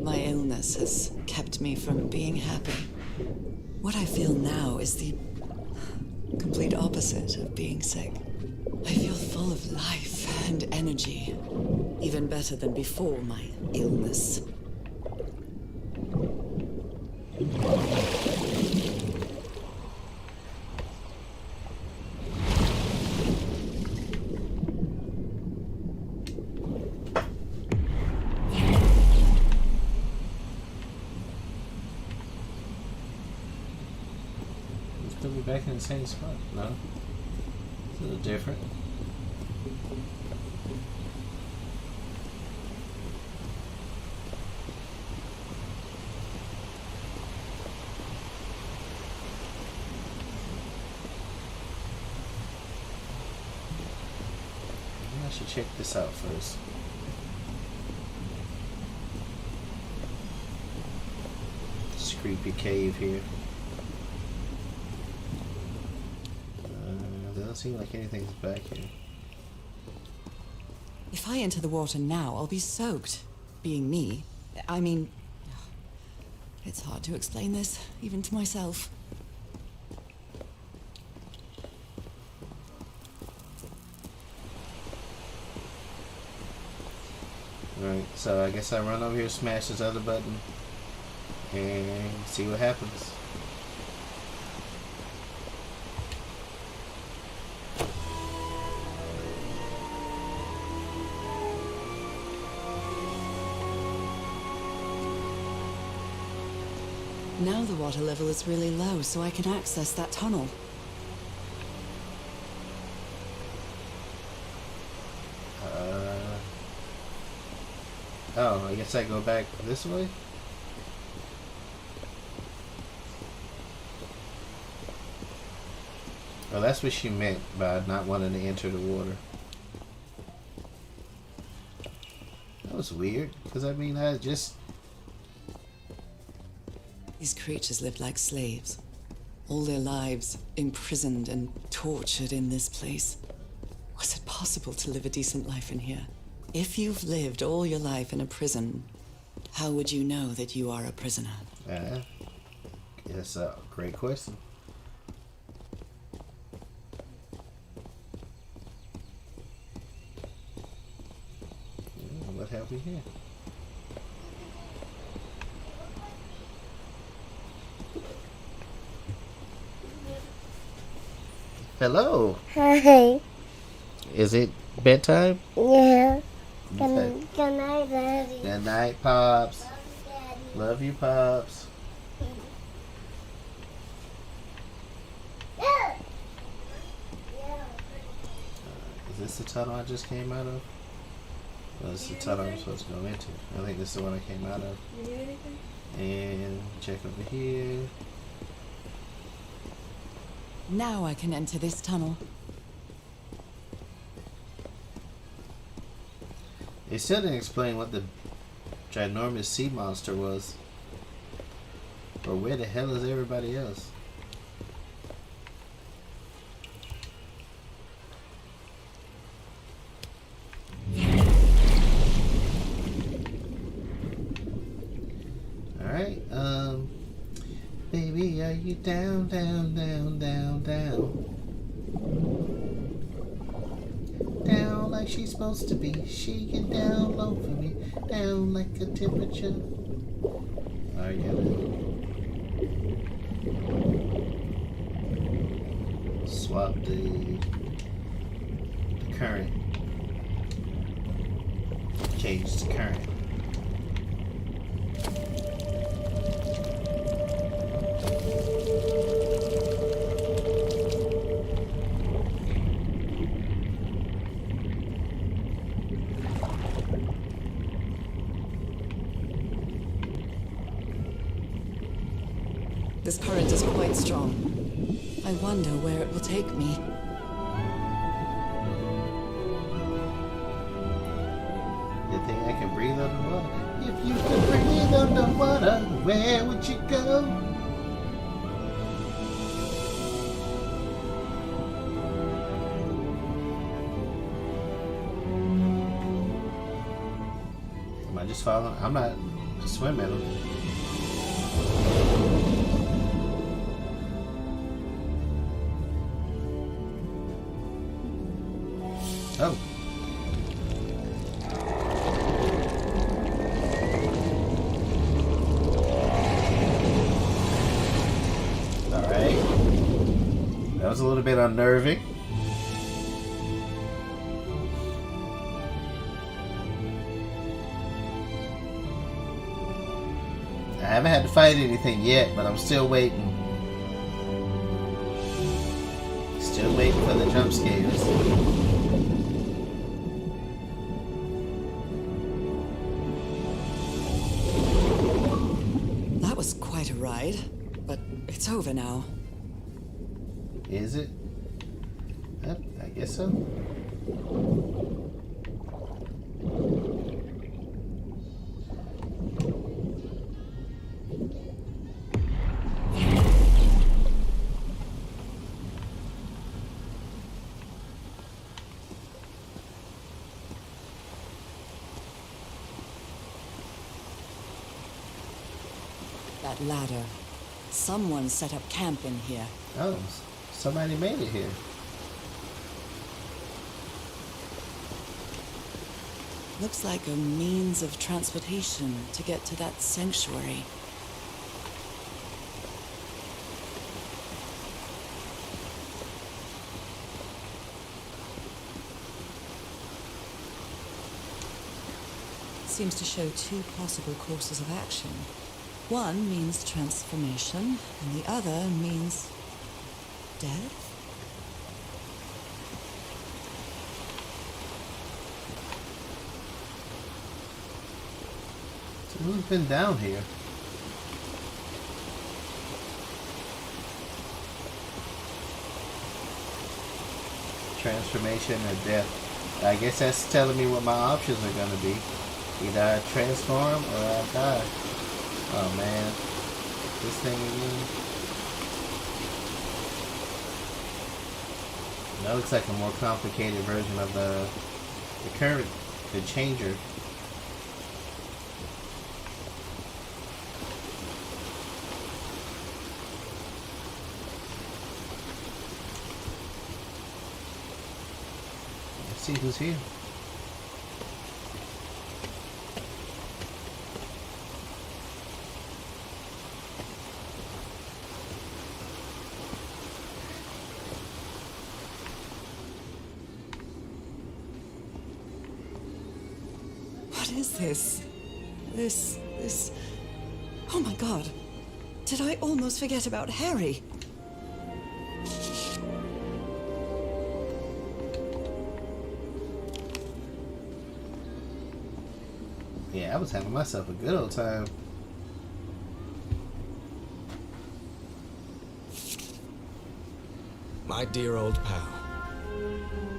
My illness has kept me from being happy. What I feel now is the complete opposite of being sick. I feel full of life and energy, even better than before my illness. Let's put me back in the same spot. No? It's a little different. I should check this out first. This creepy cave here. Doesn't seem like anything's back here. If I enter the water now, I'll be soaked. Being me, I mean, it's hard to explain this, even to myself. Alright, so I guess I run over here, smash this other button, and see what happens. Now the water level is really low, so I can access that tunnel. Oh, I guess I go back this way? Oh, that's what she meant by not wanting to enter the water. That was weird, because I mean, I just... These creatures lived like slaves. All their lives imprisoned and tortured in this place. Was it possible to live a decent life in here? If you've lived all your life in a prison, how would you know that you are a prisoner? That's a great question. Yeah, what have we here? Hello. Hi. Is it bedtime? Yeah. Okay. Good night, Daddy. Good night, Pops. Love you, Daddy. Love you, Pops. Is this the tunnel I just came out of? Well, this is the tunnel I'm supposed to go into. I think this is the one I came out of. You need anything? And check over here. Now I can enter this tunnel. They still didn't explain what the ginormous sea monster was. Or where the hell is everybody else? Alright, baby, are you down, down, down, down, down? Down like she's supposed to be. She get down low for me. Down like a temperature. Oh, yeah. Swap the current. Change the current. This current is quite strong. I wonder where it will take me. Good thing I can breathe underwater. If you could breathe underwater, where would you go? Am I just following? I'm not swimming. Oh. Alright. That was a little bit unnerving. I haven't had to fight anything yet, but I'm still waiting. Still waiting for the jump scares. That was quite a ride, but it's over now. Is it? Yep, I guess so. That ladder. Someone set up camp in here. Oh, somebody made it here. Looks like a means of transportation to get to that sanctuary. Seems to show two possible courses of action. One means transformation, and the other means death? So who's been down here? Transformation or death. I guess that's telling me what my options are going to be. Either I transform or I die. Oh man. This thing again. That looks like a more complicated version of the current, the changer. Let's see who's here. is this? This... Oh my god. Did I almost forget about Harry? Yeah, I was having myself a good old time. My dear old pal.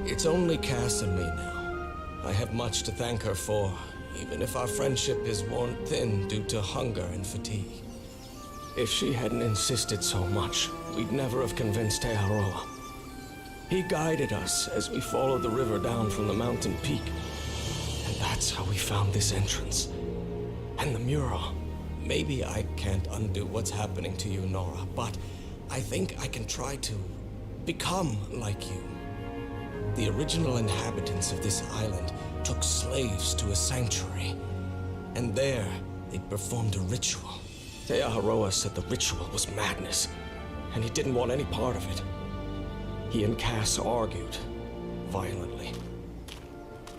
It's only Cass and me now. I have much to thank her for, even if our friendship is worn thin due to hunger and fatigue. If she hadn't insisted so much, we'd never have convinced Teharoa. He guided us as we followed the river down from the mountain peak. And that's how we found this entrance. And the mural. Maybe I can't undo what's happening to you, Nora, but I think I can try to become like you. The original inhabitants of this island took slaves to a sanctuary. And there, they performed a ritual. Teaharoa said the ritual was madness, and he didn't want any part of it. He and Cass argued, violently.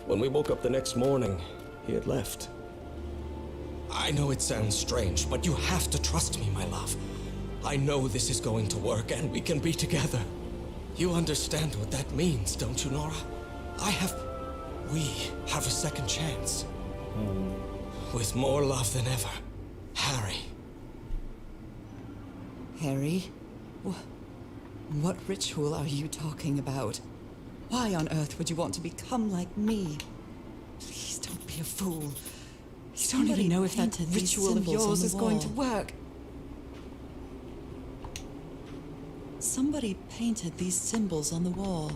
When we woke up the next morning, he had left. I know it sounds strange, but you have to trust me, my love. I know this is going to work, and we can be together. You understand what that means, don't you, Nora? We have a second chance. With more love than ever, Harry. Harry? What ritual are you talking about? Why on earth would you want to become like me? Please don't be a fool. You don't even know if that ritual of yours is going to work. Somebody painted these symbols on the wall.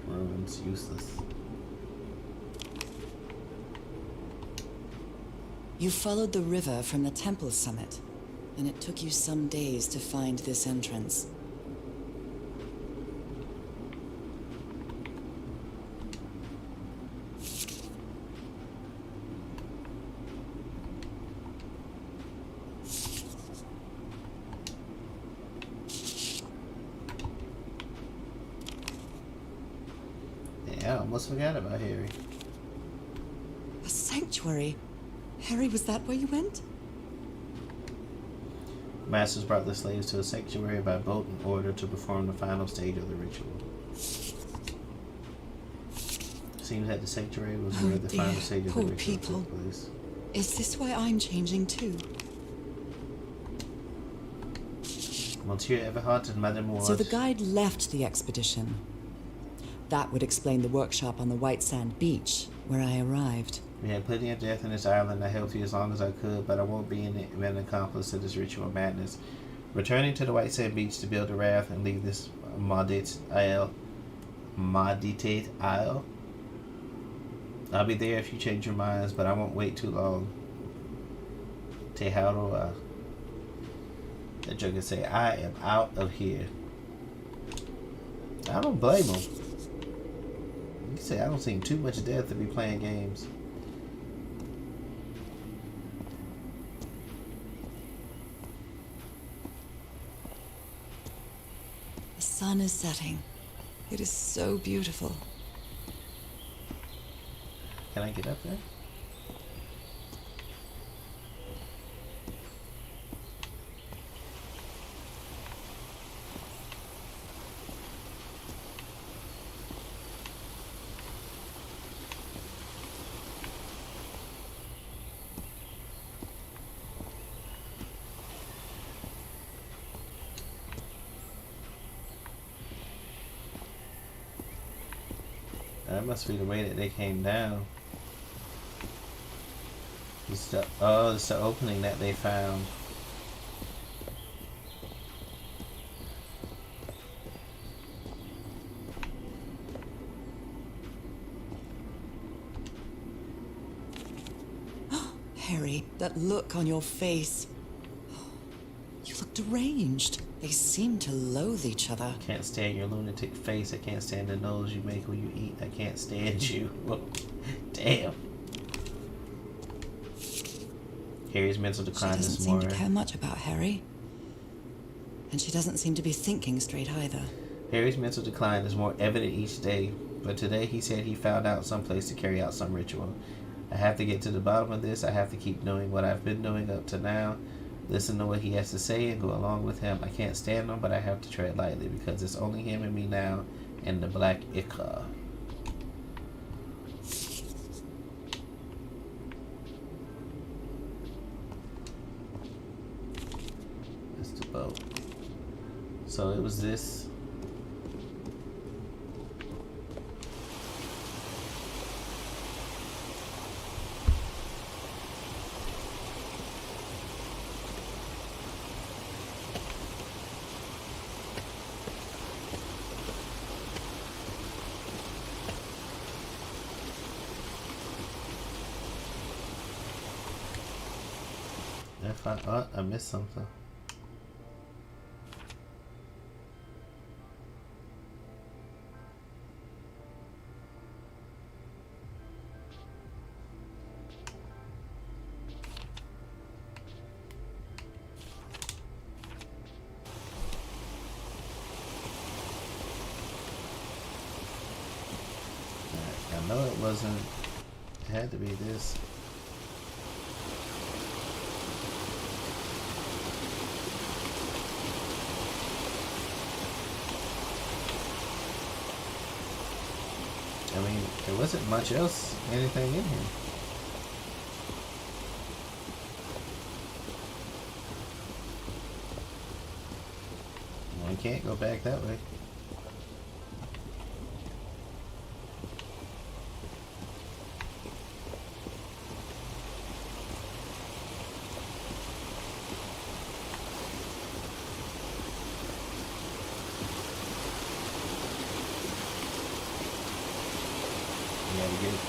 Ruins useless. You followed the river from the temple summit, and it took you some days to find this entrance. Yeah, I almost forgot about Harry. A sanctuary? Harry, was that where you went? Masters brought the slaves to a sanctuary by boat in order to perform the final stage of the ritual. Seems that the sanctuary was where the final stage of the Poor ritual people. took place. Is this why I'm changing too? Monsieur Everhart and Madame Ward. So the guide left the expedition. That would explain the workshop on the White Sand Beach, where I arrived. We had plenty of death in this island. I helped you as long as I could, but I won't be an accomplice to this ritual madness. Returning to the White Sand Beach to build a raft and leave this Maudite Isle. I'll be there if you change your minds, but I won't wait too long. Teharoa. That joker say, I am out of here. I don't blame him. You say I don't see too much death to be playing games. The sun is setting. It is so beautiful. Can I get up there? That must be the way that they came down. It's the opening that they found. Harry, that look on your face. You look deranged. They seem to loathe each other. Can't stand your lunatic face. I can't stand the nose you make when you eat. I can't stand you. Damn. Harry's mental decline She doesn't is seem more. to care much about Harry. And she doesn't seem to be thinking straight either. Harry's mental decline is more evident each day. But today he said he found out some place to carry out some ritual. I have to get to the bottom of this. I have to keep doing what I've been doing up to now. Listen to what he has to say and go along with him. I can't stand him, but I have to tread lightly because it's only him and me now and the Black Ica. That's the boat. So it was this. I missed something. I know it wasn't. It had to be this. I mean, there wasn't much else, anything in here. Well, we can't go back that way.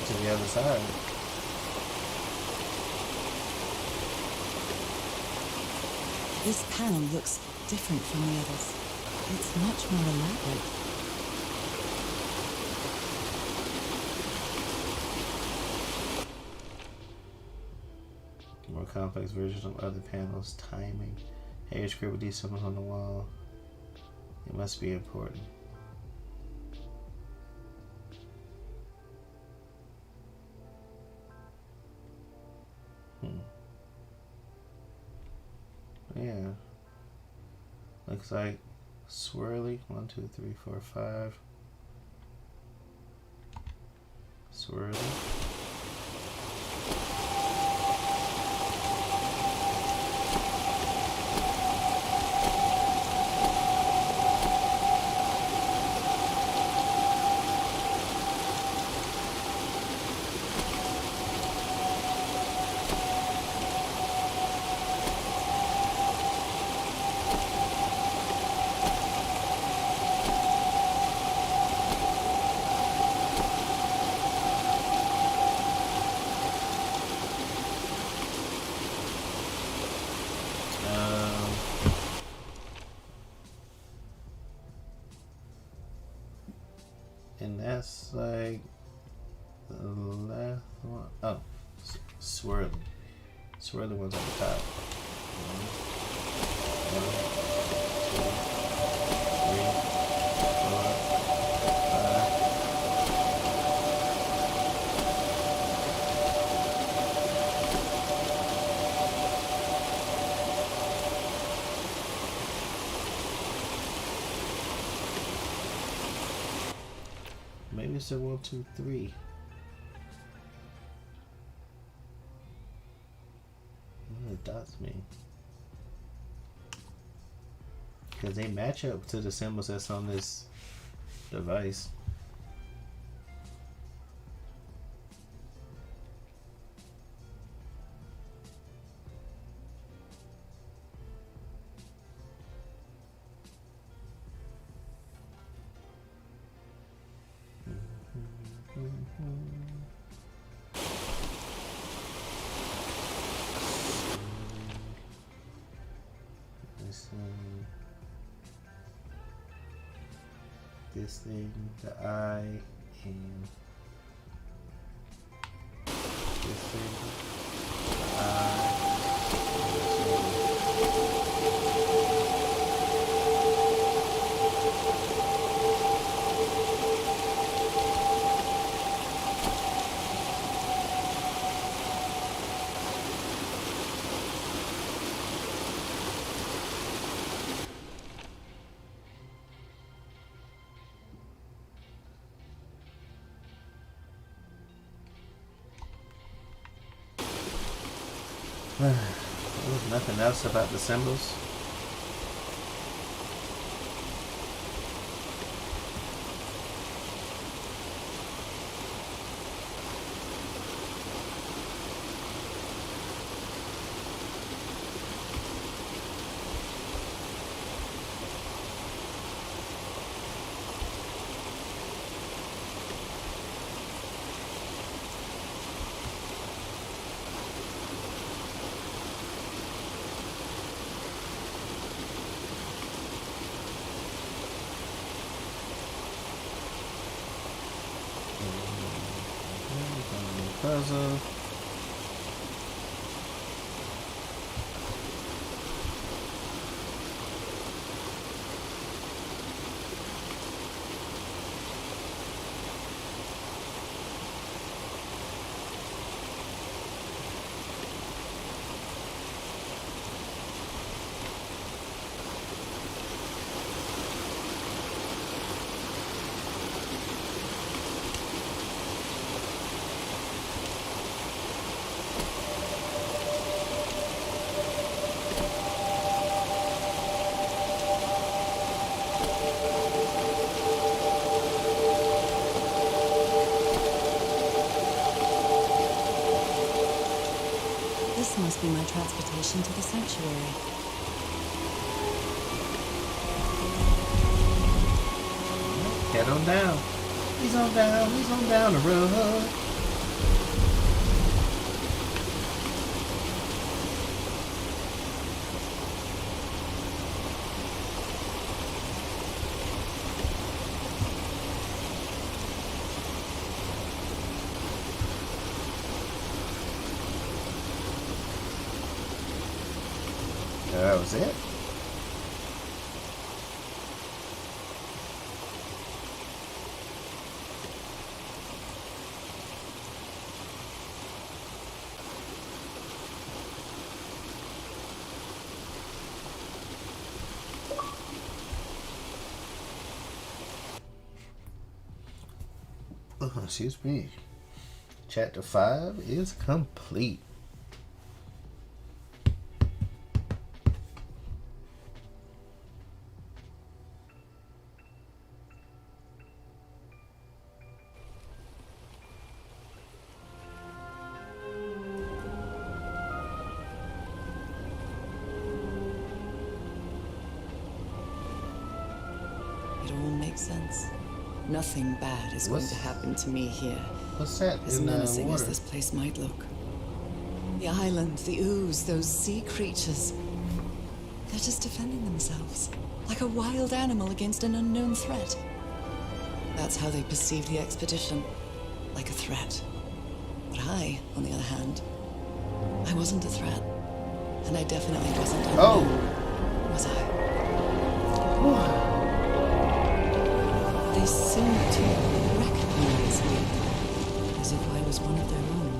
To the other side. This panel looks different from the others. It's much more elaborate. More complex version of other panels. Timing. Hey, scribbled these symbols on the wall. It must be important. Yeah. Looks like swirly. 1, 2, 3, 4, 5. Swirly. And that's like the last one. Oh, swirly. Swirly one's on the top. 1, 2, 3, 4, 5. Maybe it's a 1, 2, 3. What do the dots mean? Because they match up to the symbols that's on this device. This thing, the eye, and this thing, the eye. There's nothing else about the symbols. Puzzle. This must be my transportation to the sanctuary. Head on down. He's on down. He's on down the road. That was it. Excuse me. Chapter 5 is complete. It all makes sense. Nothing bad is going to happen to me here, What's that as in the menacing as water? this place might look. The island, the ooze, those sea creatures. They're just defending themselves, like a wild animal against an unknown threat. That's how they perceive the expedition, like a threat. But I, on the other hand, I wasn't a threat. And I definitely wasn't unknown, was I? They seemed to recognize me, as if I was one of their own.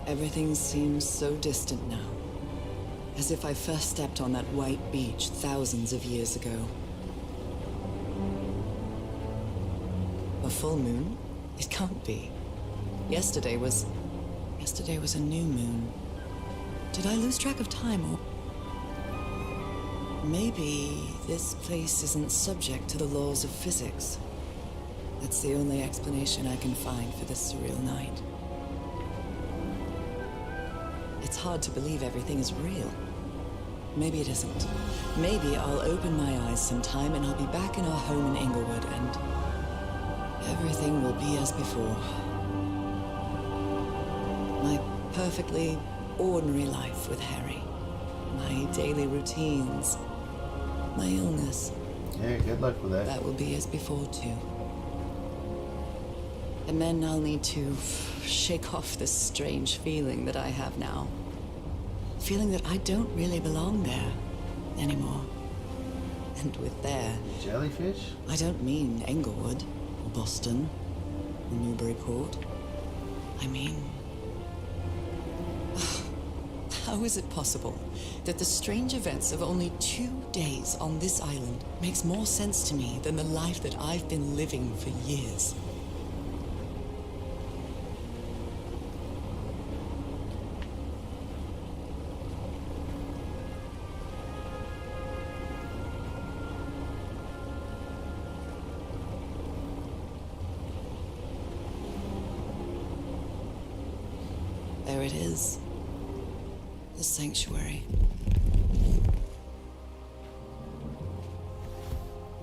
Everything seems so distant now, as if I first stepped on that white beach thousands of years ago. A full moon? It can't be. Yesterday was a new moon. Did I lose track of time, or... Maybe this place isn't subject to the laws of physics. That's the only explanation I can find for this surreal night. It's hard to believe everything is real. Maybe it isn't. Maybe I'll open my eyes sometime and I'll be back in our home in Inglewood and everything will be as before. My perfectly ordinary life with Harry. My daily routines. My illness. Yeah, good luck with that. That will be as before, too. And then I'll need to shake off this strange feeling that I have now. Feeling that I don't really belong there anymore. And with there, Jellyfish? I don't mean Englewood, or Boston, or Newburyport. I mean... How is it possible that the strange events of only 2 days on this island makes more sense to me than the life that I've been living for years? there it is. The sanctuary.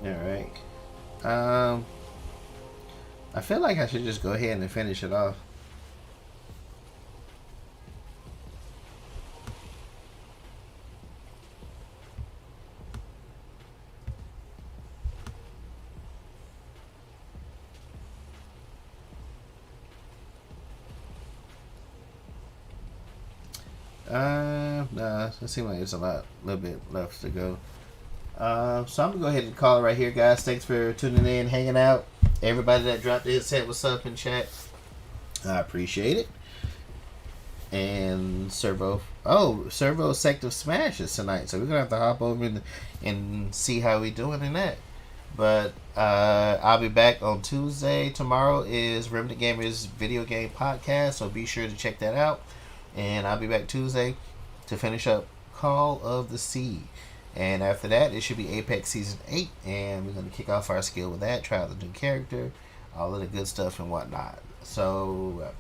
Alright. I feel like I should just go ahead and finish it off. No, it seems like there's a little bit left to go. So I'm gonna go ahead and call it right here, guys. Thanks for tuning in, hanging out. Everybody that dropped in said what's up in chat. I appreciate it. And Servo Sective Smash is tonight, so we're gonna have to hop over and see how we doing in that. But I'll be back on Tuesday. Tomorrow is Remnant Gamers Video Game Podcast, so be sure to check that out. And I'll be back Tuesday to finish up Call of the Sea. And after that, it should be Apex Season 8. And we're going to kick off our skill with that, try out the new character, all of the good stuff and whatnot. So,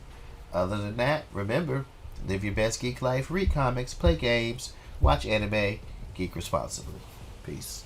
other than that, remember, live your best geek life, read comics, play games, watch anime, geek responsibly. Peace.